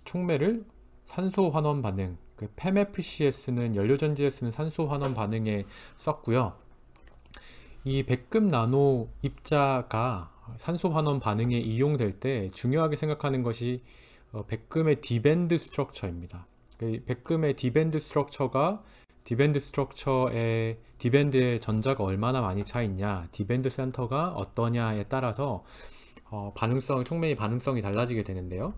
[SPEAKER 1] 촉매를 산소 환원 반응, 그 PEMFCS는 연료전지에 쓰는 산소 환원 반응에 썼고요. 이 백금 나노 입자가 산소 환원 반응에 이용될 때 중요하게 생각하는 것이 백금의 디밴드 스트럭처입니다. 백금의 디밴드 스트럭처가 디밴드의 전자가 얼마나 많이 차 있냐, 디밴드 센터가 어떠냐에 따라서 촉매의 반응성이 달라지게 되는데요.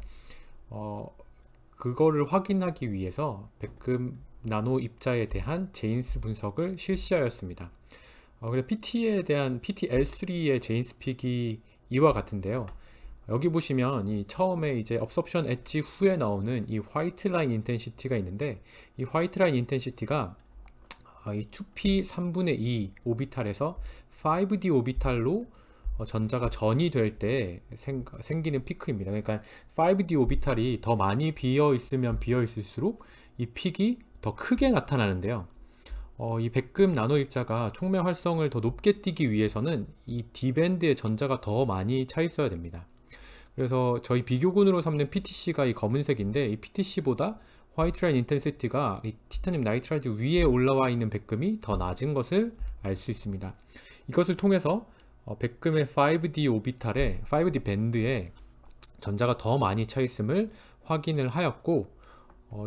[SPEAKER 1] 그거를 확인하기 위해서 백금 나노 입자에 대한 제인스 분석을 실시하였습니다. 그래서 PTL3의 제인스 픽이 이와 같은데요. 여기 보시면 이 처음에 이제 업섭션 엣지 후에 나오는 이 화이트 라인 인텐시티가 있는데, 이 화이트 라인 인텐시티가 이 2p 3분의 2 오비탈에서 5d 오비탈로 전자가 전이 될 때 생기는 피크입니다. 그러니까 5d 오비탈이 더 많이 비어 있으면 비어 있을수록 이 픽이 더 크게 나타나는데요. 이 백금 나노 입자가 촉매 활성을 더 높게 띄기 위해서는 이 D밴드의 전자가 더 많이 차 있어야 됩니다. 그래서 저희 비교군으로 삼는 PTC가 이 검은색인데, 이 PTC보다 화이트 라인 인텐시티가 이 티타늄 나이트라이드 위에 올라와 있는 백금이 더 낮은 것을 알 수 있습니다. 이것을 통해서 백금의 5D 밴드에 전자가 더 많이 차 있음을 확인을 하였고,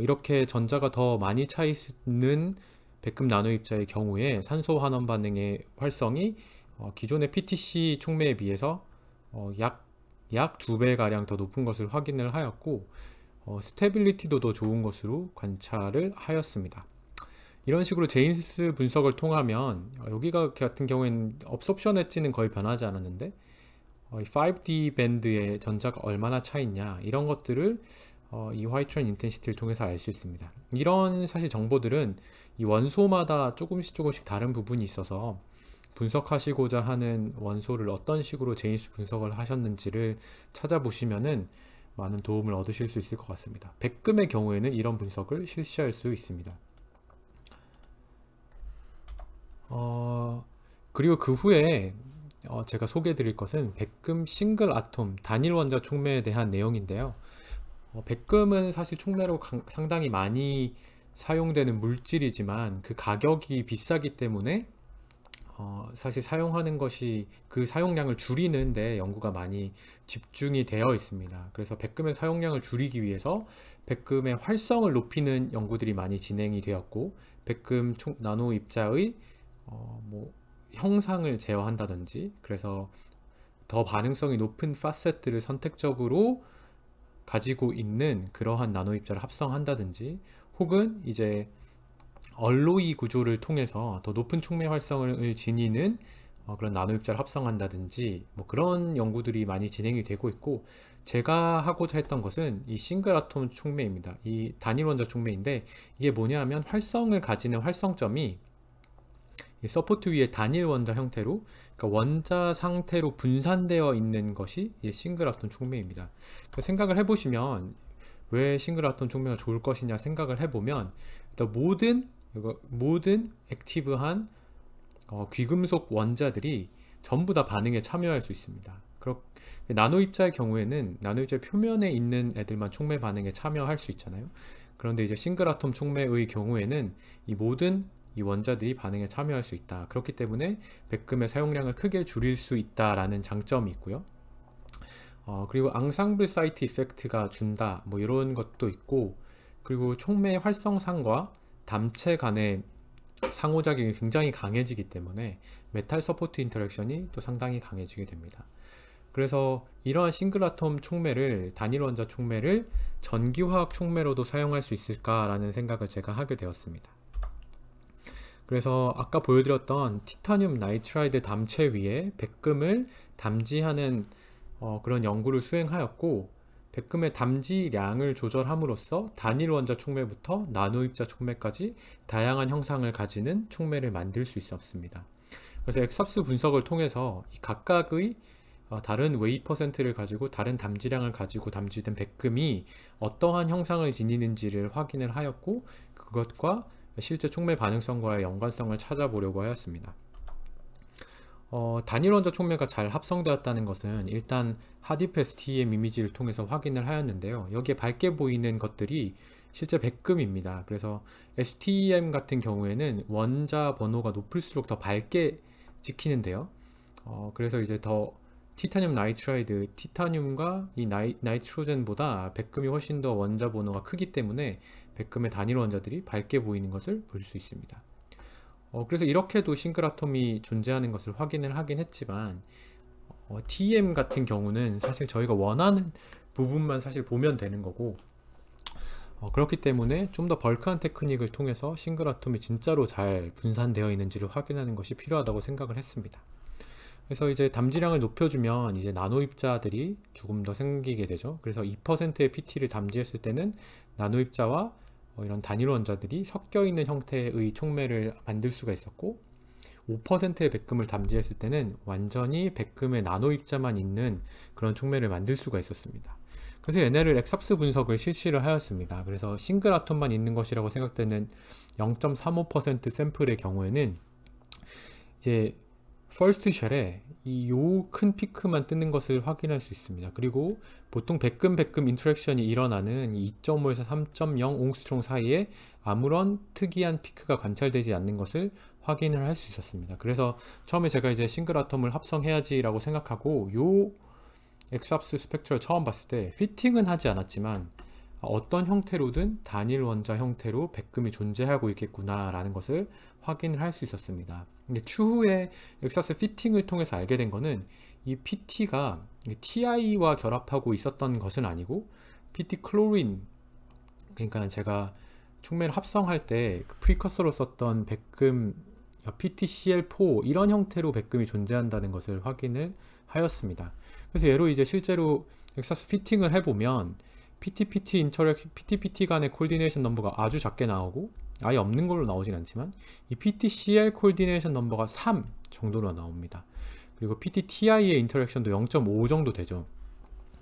[SPEAKER 1] 이렇게 전자가 더 많이 차 있는 백금 나노 입자의 경우에 산소 환원 반응의 활성이 기존의 PTC 촉매에 비해서 약 2배가량 더 높은 것을 확인을 하였고, 스테빌리티도 더 좋은 것으로 관찰을 하였습니다. 이런 식으로 제인스 분석을 통하면 여기가 같은 경우에는 업섭션 엣지는 거의 변하지 않았는데 5D 밴드의 전자가 얼마나 차 있냐, 이런 것들을 이 화이트 라인 인텐시티를 통해서 알 수 있습니다. 이런 사실 정보들은 이 원소마다 조금씩 다른 부분이 있어서 분석하시고자 하는 원소를 어떤 식으로 제인스 분석을 하셨는지를 찾아보시면은 많은 도움을 얻으실 수 있을 것 같습니다. 백금의 경우에는 이런 분석을 실시할 수 있습니다. 그리고 그 후에 제가 소개해 드릴 것은 백금 싱글 아톰 단일 원자 촉매에 대한 내용인데요. 백금은 사실 촉매로 상당히 많이 사용되는 물질이지만 그 가격이 비싸기 때문에 사실 사용하는 것이 그 사용량을 줄이는 데 연구가 많이 집중이 되어 있습니다. 그래서 백금의 사용량을 줄이기 위해서 백금의 활성을 높이는 연구들이 많이 진행이 되었고, 백금 나노 입자의 형상을 제어한다든지, 그래서 더 반응성이 높은 파셋들을 선택적으로 가지고 있는 그러한 나노 입자를 합성한다든지, 혹은 이제 얼로이 구조를 통해서 더 높은 촉매 활성을 지니는 그런 나노 입자를 합성한다든지, 뭐 그런 연구들이 많이 진행이 되고 있고, 제가 하고자 했던 것은 이 싱글 아톰 촉매입니다. 이 단일 원자 촉매인데, 이게 뭐냐면 활성을 가지는 활성점이 이 서포트 위에 단일 원자 형태로, 그러니까 원자 상태로 분산되어 있는 것이 이 싱글 아톰 촉매입니다. 그러니까 생각을 해보시면 왜 싱글 아톰 촉매가 좋을 것이냐 생각을 해보면, 일단 모든 액티브한 귀금속 원자들이 전부 다 반응에 참여할 수 있습니다. 나노 입자의 경우에는 나노 입자 표면에 있는 애들만 촉매 반응에 참여할 수 있잖아요. 그런데 이제 싱글 아톰 촉매의 경우에는 이 모든 이 원자들이 반응에 참여할 수 있다. 그렇기 때문에 백금의 사용량을 크게 줄일 수 있다라는 장점이 있고요. 그리고 앙상블 사이트 이펙트가 준다, 뭐 이런 것도 있고, 그리고 촉매 활성상과 담체 간의 상호작용이 굉장히 강해지기 때문에 메탈 서포트 인터랙션이 또 상당히 강해지게 됩니다. 그래서 이러한 싱글 아톰 촉매를, 단일 원자 촉매를 전기화학 촉매로도 사용할 수 있을까라는 생각을 제가 하게 되었습니다. 그래서 아까 보여드렸던 티타늄 나이트라이드 담체 위에 백금을 담지하는 그런 연구를 수행하였고, 백금의 담지량을 조절함으로써 단일 원자 촉매부터 나노 입자 촉매까지 다양한 형상을 가지는 촉매를 만들 수 있었습니다. 그래서 엑삽스 분석을 통해서 이 각각의 다른 웨이 퍼센트를 가지고 다른 담지량을 가지고 담지된 백금이 어떠한 형상을 지니는지를 확인을 하였고, 그것과 실제 촉매 반응성과의 연관성을 찾아보려고 하였습니다. 단일 원자 촉매가 잘 합성되었다는 것은 일단 하디프 STEM 이미지를 통해서 확인을 하였는데요. 여기에 밝게 보이는 것들이 실제 백금입니다. 그래서 STEM 같은 경우에는 원자 번호가 높을수록 더 밝게 찍히는데요. 그래서 이제 더 티타늄 나이트라이드, 티타늄과 이 나이트로젠보다 백금이 훨씬 더 원자 번호가 크기 때문에 백금의 단일 원자들이 밝게 보이는 것을 볼 수 있습니다. 그래서 이렇게도 싱글 아톰이 존재하는 것을 확인을 하긴 했지만, TEM 같은 경우는 사실 저희가 원하는 부분만 사실 보면 되는 거고, 그렇기 때문에 좀 더 벌크한 테크닉을 통해서 싱글 아톰이 진짜로 잘 분산되어 있는지를 확인하는 것이 필요하다고 생각을 했습니다. 그래서 이제 담지량을 높여주면 이제 나노 입자들이 조금 더 생기게 되죠. 그래서 2%의 PT를 담지했을 때는 나노 입자와 이런 단일 원자들이 섞여 있는 형태의 촉매를 만들 수가 있었고, 5%의 백금을 담지했을 때는 완전히 백금의 나노 입자만 있는 그런 촉매를 만들 수가 있었습니다. 그래서 얘네를 엑삽스 분석을 실시를 하였습니다. 그래서 싱글 아톰만 있는 것이라고 생각되는 0.35% 샘플의 경우에는 이제 퍼스트 쉘에 이 요 큰 피크만 뜨는 것을 확인할 수 있습니다. 그리고 보통 백금 인터랙션이 일어나는 2.5에서 3.0 옹스트롱 사이에 아무런 특이한 피크가 관찰되지 않는 것을 확인을 할 수 있었습니다. 그래서 처음에 제가 이제 싱글 아톰을 합성해야지 라고 생각하고 요 엑삽스 스펙트럴 처음 봤을 때 피팅은 하지 않았지만 어떤 형태로든 단일 원자 형태로 백금이 존재하고 있겠구나 라는 것을 확인을 할 수 있었습니다. 근데 추후에 엑삽스 피팅을 통해서 알게 된 거는 이 PT가 TI와 결합하고 있었던 것은 아니고 PT 클로린, 그러니까 제가 촉매를 합성할 때 프리커서로 썼던 백금 PTCl4 이런 형태로 백금이 존재한다는 것을 확인을 하였습니다. 그래서 얘로 이제 실제로 엑삽스 피팅을 해보면 PT 간의 콜디네이션 넘버가 아주 작게 나오고 아예 없는 걸로 나오진 않지만 이 PTCl 콜디네이션 넘버가 3 정도로 나옵니다. 그리고 PTTI의 인터랙션도 0.5 정도 되죠.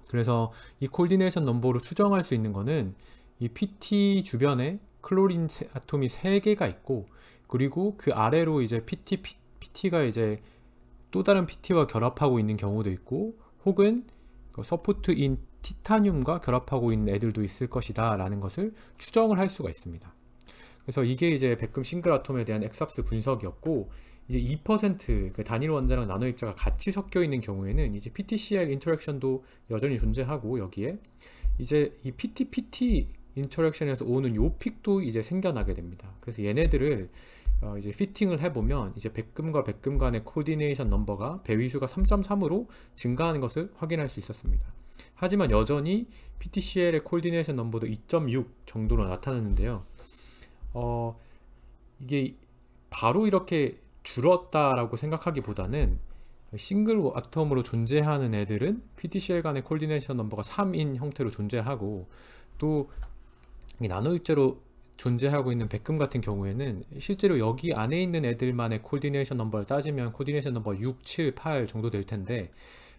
[SPEAKER 1] 그래서 이 콜디네이션 넘버로 추정할 수 있는 거는 이 PT 주변에 클로린 아톰이 3개가 있고, 그리고 그 아래로 이제 PT가 이제 또 다른 PT와 결합하고 있는 경우도 있고, 혹은 서포트인 티타늄과 결합하고 있는 애들도 있을 것이다 라는 것을 추정을 할 수가 있습니다. 그래서 이게 이제 백금 싱글 아톰에 대한 엑삽스 분석이었고, 이제 2% 그 단일 원자랑 나노 입자가 같이 섞여 있는 경우에는 이제 PTCl 인터랙션도 여전히 존재하고, 여기에 이제 이 PT 인터랙션에서 오는 요 픽도 이제 생겨나게 됩니다. 그래서 얘네들을 이제 피팅을 해보면 이제 백금과 백금 간의 코디네이션 넘버가 배위수가 3.3으로 증가하는 것을 확인할 수 있었습니다. 하지만 여전히 PTCL의 코디네이션 넘버도 2.6 정도로 나타나는데요. 이게 바로 이렇게 줄었다라고 생각하기보다는 싱글 아톰으로 존재하는 애들은 PTCL 간의 코디네이션 넘버가 3인 형태로 존재하고, 또 나노 입자로 존재하고 있는 백금 같은 경우에는 실제로 여기 안에 있는 애들만의 코디네이션 넘버를 따지면 코디네이션 넘버 6, 7, 8 정도 될 텐데,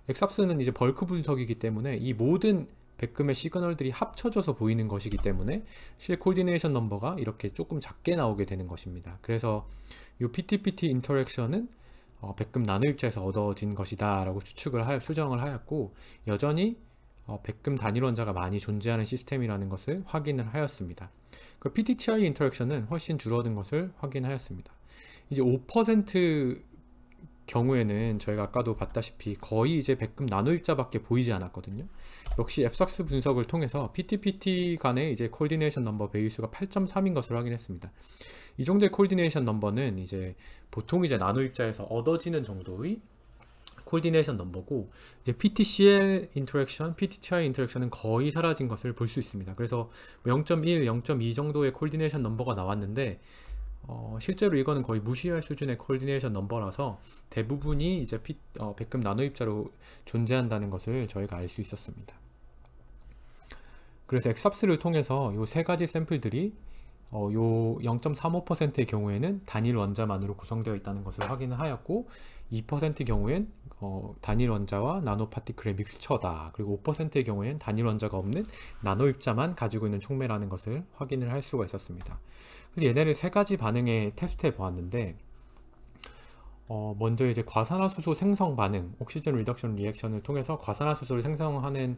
[SPEAKER 1] 엑삽스는 이제 벌크 분석이기 때문에 이 모든 백금의 시그널들이 합쳐져서 보이는 것이기 때문에 실 코디네이션 넘버가 이렇게 조금 작게 나오게 되는 것입니다. 그래서 이 PT-PT 인터랙션은 백금 나노 입자에서 얻어진 것이다 라고 추정을 하였고, 여전히 백금 단일 원자가 많이 존재하는 시스템이라는 것을 확인을 하였습니다. 그 PTTI 인터랙션은 훨씬 줄어든 것을 확인하였습니다. 이제 5% 경우에는 저희가 아까도 봤다시피 거의 이제 백금 나노 입자밖에 보이지 않았거든요. 역시 앱삭스 분석을 통해서 PT-PT 간의 이제 코디네이션 넘버 배율수가 8.3인 것을 확인했습니다. 이 정도의 코디네이션 넘버는 이제 보통 이제 나노 입자에서 얻어지는 정도의 코디네이션 넘버고, 이제 PTCL 인터랙션, PTTI 인터랙션은 거의 사라진 것을 볼 수 있습니다. 그래서 0.1, 0.2 정도의 코디네이션 넘버가 나왔는데, 실제로 이거는 거의 무시할 수준의 코디네이션 넘버라서 대부분이 이제 백금 나노 입자로 존재한다는 것을 저희가 알 수 있었습니다. 그래서 엑삽스를 통해서 이 세 가지 샘플들이 요 0.35%의 경우에는 단일 원자만으로 구성되어 있다는 것을 확인을 하였고, 2%의 경우엔 단일 원자와 나노 파티클의 믹스처다. 그리고 5%의 경우엔 단일 원자가 없는 나노 입자만 가지고 있는 촉매라는 것을 확인을 할 수가 있었습니다. 그래서 얘네를 세 가지 반응에 테스트해 보았는데, 먼저 이제 과산화수소 생성 반응, 옥시전 리덕션 리액션을 통해서 과산화수소를 생성하는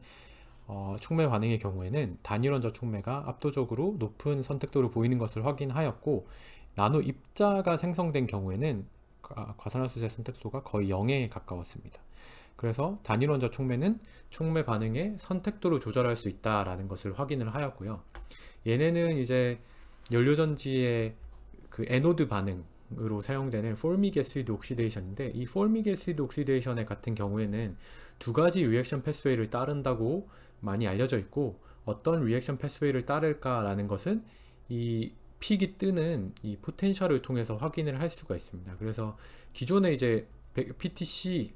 [SPEAKER 1] 촉매 반응의 경우에는 단일 원자 촉매가 압도적으로 높은 선택도를 보이는 것을 확인하였고, 나노 입자가 생성된 경우에는 과산화수소의 선택도가 거의 0에 가까웠습니다. 그래서 단일 원자 촉매는 촉매 반응의 선택도를 조절할 수 있다라는 것을 확인을 하였고요. 얘네는 이제 연료전지의 그 에노드 반응으로 사용되는 폴믹 애시드 옥시데이션인데, 이 폴믹 애시드 옥시데이션의 같은 경우에는 두 가지 리액션 패스웨이를 따른다고 많이 알려져 있고, 어떤 리액션 패스웨이를 따를까라는 것은 이 픽이 뜨는 이 포텐셜을 통해서 확인을 할 수가 있습니다. 그래서 기존의 이제 PTC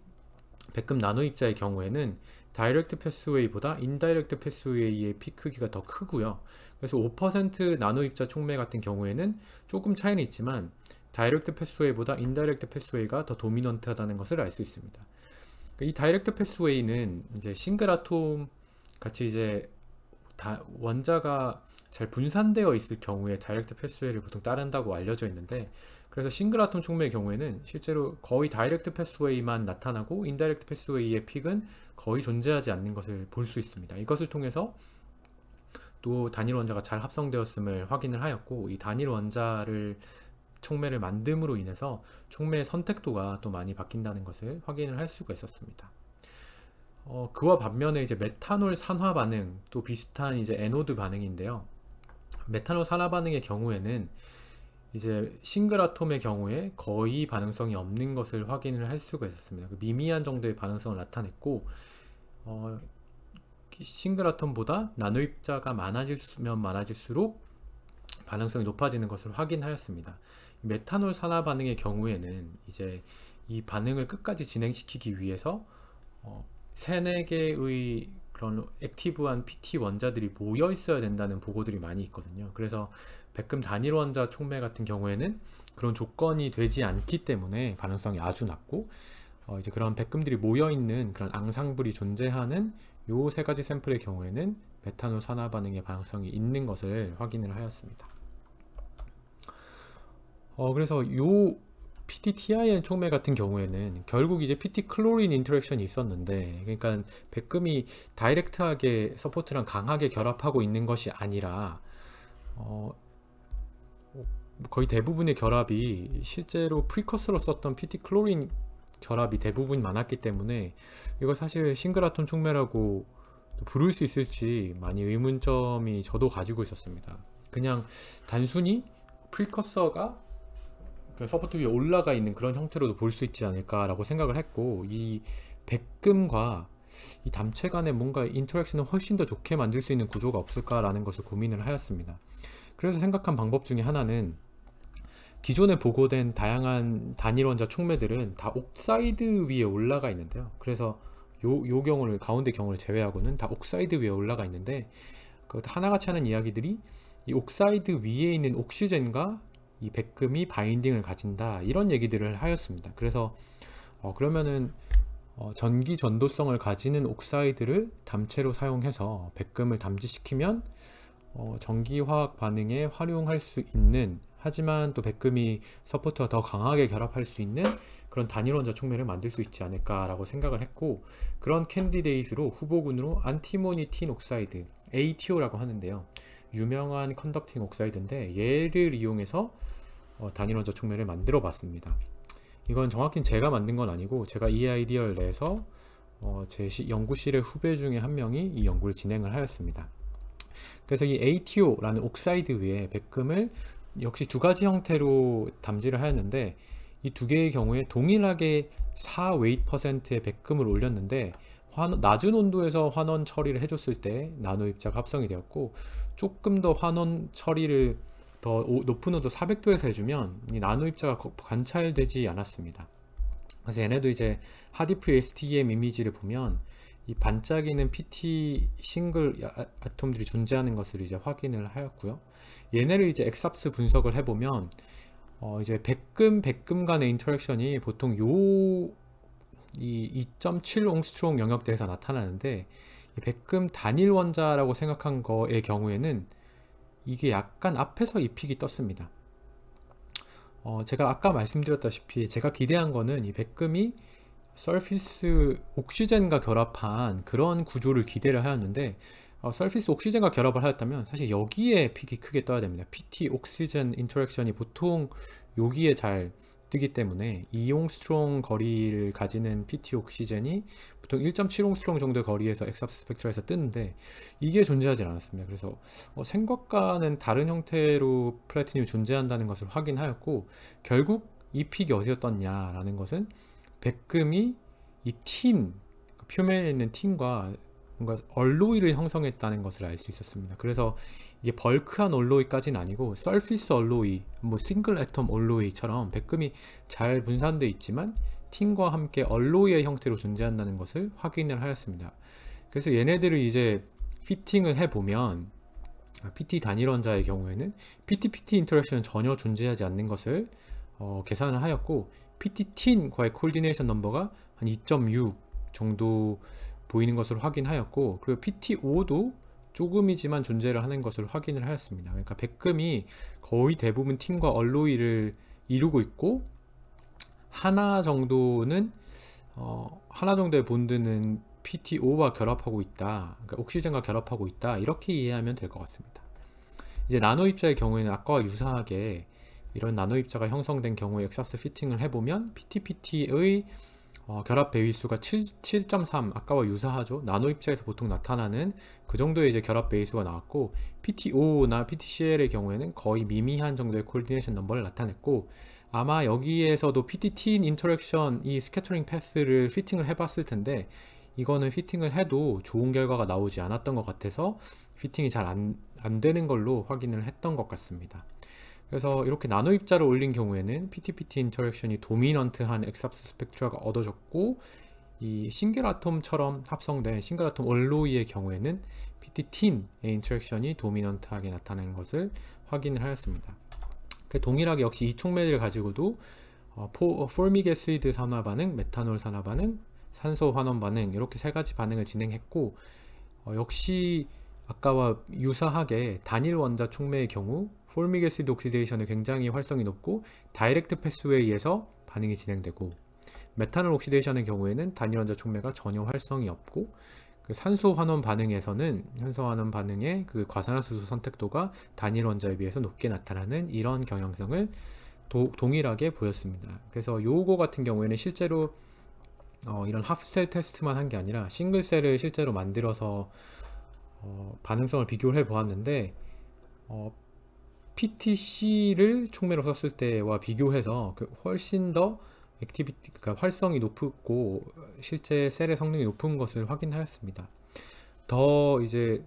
[SPEAKER 1] 백금 나노 입자의 경우에는 다이렉트 패스웨이보다 인다이렉트 패스웨이의 픽 크기가 더 크고요. 그래서 5% 나노 입자 촉매 같은 경우에는 조금 차이는 있지만 다이렉트 패스웨이보다 인다이렉트 패스웨이가 더 도미넌트하다는 것을 알 수 있습니다. 이 다이렉트 패스웨이는 이제 싱글 아톰 같이 이제 원자가 잘 분산되어 있을 경우에 다이렉트 패스웨이를 보통 따른다고 알려져 있는데, 그래서 싱글 아톰 촉매의 경우에는 실제로 거의 다이렉트 패스웨이만 나타나고 인다이렉트 패스웨이의 픽은 거의 존재하지 않는 것을 볼 수 있습니다. 이것을 통해서 또 단일 원자가 잘 합성되었음을 확인을 하였고, 이 단일 원자를 촉매를 만듦으로 인해서 촉매의 선택도가 또 많이 바뀐다는 것을 확인을 할 수가 있었습니다. 그와 반면에 이제 메탄올 산화 반응, 또 비슷한 이제 에노드 반응인데요. 메탄올 산화 반응의 경우에는 이제 싱글 아톰의 경우에 거의 반응성이 없는 것을 확인을 할 수가 있었습니다. 미미한 정도의 반응성을 나타냈고, 싱글 아톰보다 나노 입자가 많아지면 많아질수록 반응성이 높아지는 것을 확인하였습니다. 메탄올 산화 반응의 경우에는 이제 이 반응을 끝까지 진행시키기 위해서 3-4개의 그런 액티브한 PT 원자들이 모여 있어야 된다는 보고들이 많이 있거든요. 그래서 백금 단일 원자 촉매 같은 경우에는 그런 조건이 되지 않기 때문에 반응성이 아주 낮고, 이제 그런 백금들이 모여 있는 그런 앙상블이 존재하는 요 세 가지 샘플의 경우에는 메탄올 산화 반응의 반응성이 있는 것을 확인을 하였습니다. 그래서 요 PTTIN 촉매 같은 경우에는 결국 이제 PT 클로린 인터랙션이 있었는데, 그러니까 백금이 다이렉트하게 서포트랑 강하게 결합하고 있는 것이 아니라 거의 대부분의 결합이 실제로 프리커서로 썼던 PT 클로린 결합이 대부분 많았기 때문에 이걸 사실 싱글 아톰 촉매라고 부를 수 있을지 많이 의문점이 저도 가지고 있었습니다. 그냥 단순히 프리커서가 서포트 위에 올라가 있는 그런 형태로도 볼 수 있지 않을까라고 생각을 했고, 이 백금과 이 담체 간에 뭔가 인터랙션을 훨씬 더 좋게 만들 수 있는 구조가 없을까라는 것을 고민을 하였습니다. 그래서 생각한 방법 중에 하나는 기존에 보고된 다양한 단일 원자 촉매들은 다 옥사이드 위에 올라가 있는데요. 그래서 요 경우를 가운데 경우를 제외하고는 다 옥사이드 위에 올라가 있는데 그 하나같이 하는 이야기들이 이 옥사이드 위에 있는 옥시젠과 이 백금이 바인딩을 가진다 이런 얘기들을 하였습니다. 그래서 그러면은 전기 전도성을 가지는 옥사이드를 담체로 사용해서 백금을 담지시키면 전기화학 반응에 활용할 수 있는, 하지만 또 백금이 서포트와 더 강하게 결합할 수 있는 그런 단일 원자 촉매를 만들 수 있지 않을까라고 생각을 했고, 그런 캔디데이트로 후보군으로 안티모니 틴 옥사이드 ATO라고 하는데요, 유명한 컨덕팅 옥사이드인데 얘를 이용해서 단일 원자 촉매를 만들어 봤습니다. 이건 정확히 제가 만든 건 아니고 제가 이 아이디어를 내서 제 연구실의 후배 중에 한 명이 이 연구를 진행을 하였습니다. 그래서 이 ATO라는 옥사이드 위에 백금을 역시 두 가지 형태로 담지를 하였는데, 이 두 개의 경우에 동일하게 4웨이트%의 백금을 올렸는데 낮은 온도에서 환원 처리를 해줬을 때 나노 입자가 합성이 되었고, 조금 더 환원 처리를 더 높은 온도 400도에서 해주면 이 나노 입자가 관찰되지 않았습니다. 그래서 얘네도 이제 하디프 STEM 이미지를 보면 이 반짝이는 PT 싱글 아톰들이 존재하는 것을 이제 확인을 하였고요. 얘네를 이제 엑삽스 분석을 해보면 이제 백금 간의 인터랙션이 보통 이 2.7 옹스트롱 영역대에서 나타나는데, 이 백금 단일 원자라고 생각한 거의 경우에는 이게 약간 앞에서 입히기 떴습니다. 제가 아까 말씀드렸다시피 제가 기대한 거는 이 백금이 서피스 옥시젠과 결합한 그런 구조를 기대를 하였는데, 서피스 옥시젠과 결합을 하였다면 사실 여기에 픽이 크게 떠야 됩니다. PT 옥시젠 인터랙션이 보통 여기에 잘 뜨기 때문에 2옹스트롱 거리를 가지는 PT 옥시젠이 보통 1.7옹스트롱 정도의 거리에서 엑삽스 스펙트라에서 뜨는데 이게 존재하지 않았습니다. 그래서 생각과는 다른 형태로 플래티늄이 존재한다는 것을 확인하였고, 결국 이 픽이 어디서 떴냐라는 것은 백금이 이 틴, 표면에 있는 틴과 뭔가 얼로이를 형성했다는 것을 알 수 있었습니다. 그래서 이게 벌크한 얼로이까지는 아니고 서피스 얼로이, 뭐 싱글 애톰 얼로이처럼 백금이 잘 분산되어 있지만 틴과 함께 얼로이의 형태로 존재한다는 것을 확인을 하였습니다. 그래서 얘네들을 이제 피팅을 해보면 PT 단일 원자의 경우에는 PT-PT 인터랙션은 전혀 존재하지 않는 것을 계산을 하였고, PT-TIN과의 코디네이션 넘버가 한 2.6 정도 보이는 것으로 확인하였고, 그리고 PT-O도 조금이지만 존재를 하는 것을 확인을 하였습니다. 그러니까 백금이 거의 대부분 틴과 얼로이를 이루고 있고, 하나 정도의 본드는 PT-O와 결합하고 있다, 그러니까 옥시젠과 결합하고 있다, 이렇게 이해하면 될 것 같습니다. 이제 나노 입자의 경우에는 아까와 유사하게 이런 나노 입자가 형성된 경우에 엑삽스 피팅을 해보면 PT-PT의 결합 배위수가 7.3, 아까와 유사하죠. 나노 입자에서 보통 나타나는 그 정도의 이제 결합 배위수가 나왔고, PT-O나 PT-CL의 경우에는 거의 미미한 정도의 코디네이션 넘버를 나타냈고, 아마 여기에서도 PT-TIN 인터랙션 이 스캐터링 패스를 피팅을 해봤을 텐데 이거는 피팅을 해도 좋은 결과가 나오지 않았던 것 같아서 피팅이 잘 안 되는 걸로 확인을 했던 것 같습니다. 그래서 이렇게 나노 입자를 올린 경우에는 PT-PT 인터랙션이 도미넌트한 엑삽스 스펙트라가 얻어졌고, 이 싱글 아톰처럼 합성된 싱글 아톰 얼로이의 경우에는 PT-TIN의 인터랙션이 도미넌트하게 나타나는 것을 확인을 하였습니다. 동일하게 역시 이 촉매를 가지고도 폴믹 애시드 산화 반응, 메탄올 산화 반응, 산소 환원 반응, 이렇게 세 가지 반응을 진행했고, 역시 아까와 유사하게 단일 원자 촉매의 경우 폴믹 애시드 옥시데이션은 굉장히 활성이 높고 다이렉트 패스웨이에서 반응이 진행되고, 메탄올 옥시데이션의 경우에는 단일 원자 촉매가 전혀 활성이 없고, 그 산소 환원 반응에서는 산소 환원 반응의 그 과산화수소 선택도가 단일 원자에 비해서 높게 나타나는 이런 경향성을 동일하게 보였습니다. 그래서 요거 같은 경우에는 실제로 이런 하프셀 테스트만 한 게 아니라 싱글셀을 실제로 만들어서 반응성을 비교를 해 보았는데, PTC를 촉매로 썼을 때와 비교해서 훨씬 더 액티비티, 그러니까 활성이 높고 실제 셀의 성능이 높은 것을 확인하였습니다. 더 이제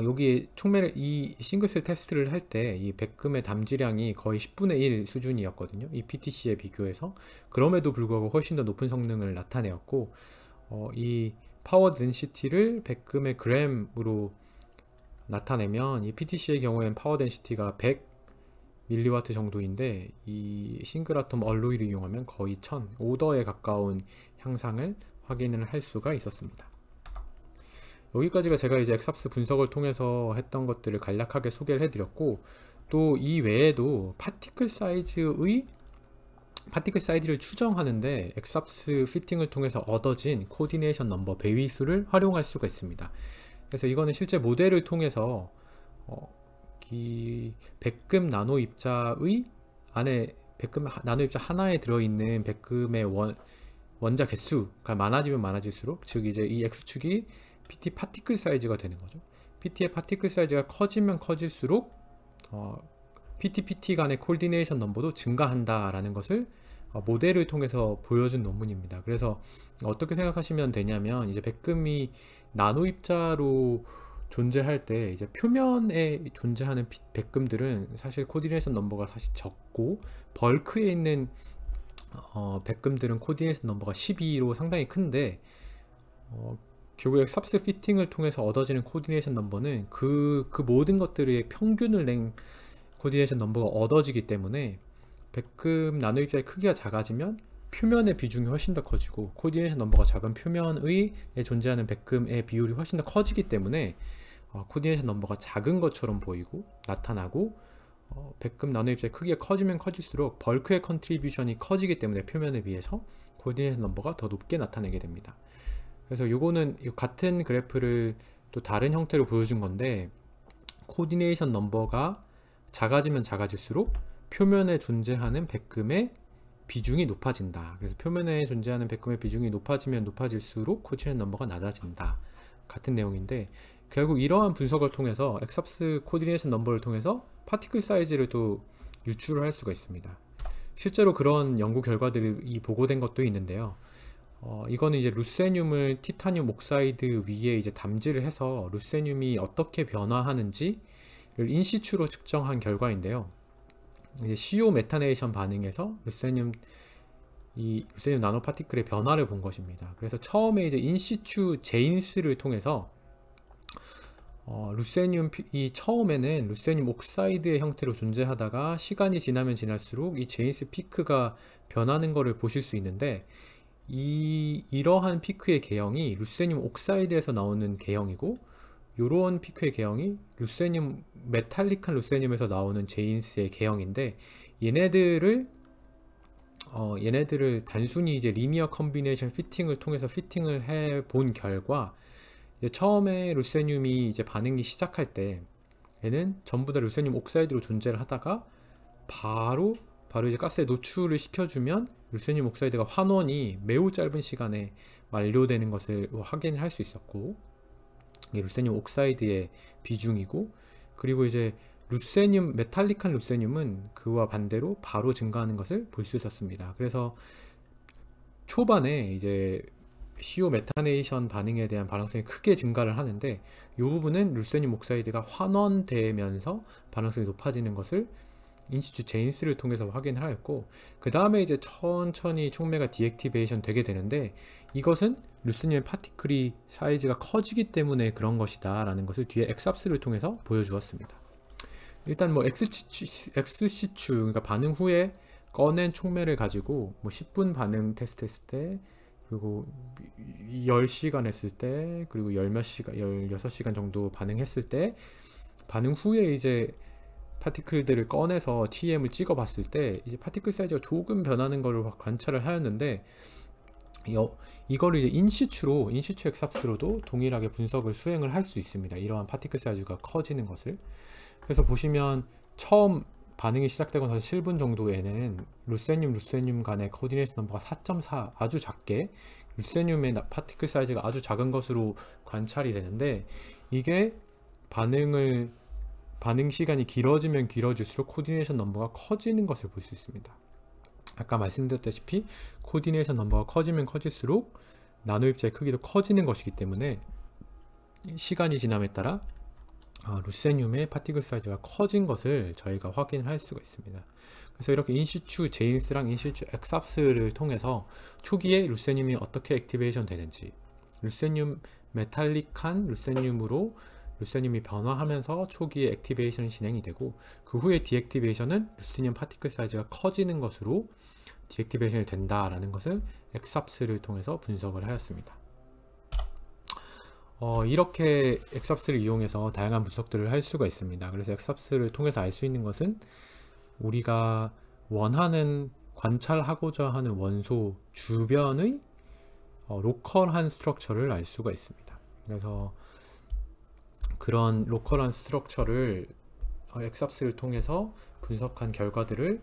[SPEAKER 1] 여기 촉매를 이 싱글셀 테스트를 할 때 이 백금의 담지량이 거의 10분의 1 수준이었거든요. 이 PTC에 비교해서. 그럼에도 불구하고 훨씬 더 높은 성능을 나타내었고, 이 파워 덴시티를 백금의 그램으로 나타내면 이 PTC의 경우엔 파워 덴시티가 100 밀리와트 정도인데, 이 싱글 아톰 얼로이를 이용하면 거의 1000, 오더에 가까운 향상을 확인을 할 수가 있었습니다. 여기까지가 제가 이제 엑삽스 분석을 통해서 했던 것들을 간략하게 소개를 해드렸고, 또 이 외에도 파티클 사이즈를 추정하는데 엑삽스 피팅을 통해서 얻어진 코디네이션 넘버 배위수를 활용할 수가 있습니다. 그래서 이거는 실제 모델을 통해서 이 백금 나노 입자의 안에 백금 나노 입자 하나에 들어있는 백금의 원자 개수가 많아지면 많아질수록, 즉 이제 이 X축이 PT 파티클 사이즈가 되는 거죠. PT의 파티클 사이즈가 커지면 커질수록 PT 간의 코디네이션 넘버도 증가한다라는 것을 모델을 통해서 보여준 논문입니다. 그래서 어떻게 생각하시면 되냐면, 이제 백금이 나노 입자로 존재할 때 이제 표면에 존재하는 백금들은 사실 코디네이션 넘버가 사실 적고, 벌크에 있는 백금들은 코디네이션 넘버가 12로 상당히 큰데, 결국에 삽스 피팅을 통해서 얻어지는 코디네이션 넘버는 그 모든 것들의 평균을 낸 코디네이션 넘버가 얻어지기 때문에, 백금 나노 입자의 크기가 작아지면 표면의 비중이 훨씬 더 커지고, 코디네이션 넘버가 작은 표면에 존재하는 백금의 비율이 훨씬 더 커지기 때문에 코디네이션 넘버가 작은 것처럼 보이고 나타나고, 백금 나노 입자의 크기가 커지면 커질수록 벌크의 컨트리뷰션이 커지기 때문에 표면에 비해서 코디네이션 넘버가 더 높게 나타내게 됩니다. 그래서 요거는 같은 그래프를 또 다른 형태로 보여준 건데, 코디네이션 넘버가 작아지면 작아질수록 표면에 존재하는 백금의 비중이 높아진다. 그래서 표면에 존재하는 백금의 비중이 높아지면 높아질수록 코디네이션 넘버가 낮아진다. 같은 내용인데, 결국 이러한 분석을 통해서 엑삽스 코디네이션 넘버를 통해서 파티클 사이즈를 또 유출을 할 수가 있습니다. 실제로 그런 연구 결과들이 보고된 것도 있는데요. 이거는 이제 루세늄을 티타늄 옥사이드 위에 이제 담지를 해서 루세늄이 어떻게 변화하는지를 인시추로 측정한 결과인데요. 이제 CO 메타네이션 반응에서 루세늄 나노 파티클의 변화를 본 것입니다. 그래서 처음에 이제 인시추 제인스를 통해서 처음에는 루세늄 옥사이드의 형태로 존재하다가 시간이 지나면 지날수록 이 제인스 피크가 변하는 것을 보실 수 있는데, 이러한 피크의 개형이 루세늄 옥사이드에서 나오는 개형이고, 요런 피크의 개형이 메탈릭한 루세늄에서 나오는 제인스의 개형인데, 얘네들을 단순히 이제 리니어 컨비네이션 피팅을 통해서 피팅을 해 본 결과, 이제 처음에 루세늄이 이제 반응이 시작할 때 얘는 전부 다 루세늄 옥사이드로 존재를 하다가 바로 이제 가스에 노출을 시켜주면 루세늄 옥사이드가 환원이 매우 짧은 시간에 완료되는 것을 확인할 수 있었고, 이게 루세늄 옥사이드의 비중이고, 그리고 이제 메탈릭한 루세늄은 그와 반대로 바로 증가하는 것을 볼 수 있었습니다. 그래서 초반에 이제 CO 메타네이션 반응에 대한 반응성이 크게 증가를 하는데, 이 부분은 루세늄 옥사이드가 환원되면서 반응성이 높아지는 것을 인시추 제인스를 통해서 확인을 하였고, 그 다음에 이제 천천히 촉매가 디액티베이션 되게 되는데, 이것은 루세늄 파티클이 사이즈가 커지기 때문에 그런 것이다 라는 것을 뒤에 엑삽스를 통해서 보여주었습니다. 일단 뭐 X시추, 그러니까 반응 후에 꺼낸 촉매를 가지고 뭐 10분 반응 테스트 했을 때, 그리고 10시간 했을 때, 그리고 16시간 정도 반응했을 때, 반응 후에 이제 파티클들을 꺼내서 TEM을 찍어 봤을 때 이제 파티클 사이즈가 조금 변하는 것을 관찰을 하였는데, 이거를 이제 인시추 엑삽스로도 동일하게 분석을 수행을 할 수 있습니다. 이러한 파티클 사이즈가 커지는 것을. 그래서 보시면 처음 반응이 시작되고 나서 7분 정도에는 루세늄 간의 코디네이션 넘버가 4.4, 아주 작게 루세늄의 파티클 사이즈가 아주 작은 것으로 관찰이 되는데, 이게 반응 시간이 길어지면 길어질수록 코디네이션 넘버가 커지는 것을 볼 수 있습니다. 아까 말씀드렸다시피 코디네이션 넘버가 커지면 커질수록 나노 입자의 크기도 커지는 것이기 때문에 시간이 지남에 따라 루세늄의 파티클 사이즈가 커진 것을 저희가 확인을 할 수가 있습니다. 그래서 이렇게 인시추 제인스랑 인시추 엑삽스를 통해서 초기에 루세늄이 어떻게 액티베이션 되는지, 루세늄 메탈릭한 루세늄으로 루세늄이 변화하면서 초기에 액티베이션이 진행이 되고, 그 후에 디액티베이션은 루세늄 파티클 사이즈가 커지는 것으로 디액티베이션이 된다라는 것을 엑삽스를 통해서 분석을 하였습니다. 이렇게 엑삽스를 이용해서 다양한 분석들을 할 수가 있습니다. 그래서 엑삽스를 통해서 알 수 있는 것은 우리가 원하는, 관찰하고자 하는 원소 주변의 로컬한 스트럭처를 알 수가 있습니다. 그래서 그런 로컬한 스트럭처를 엑삽스를 통해서 분석한 결과들을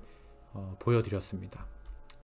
[SPEAKER 1] 보여드렸습니다.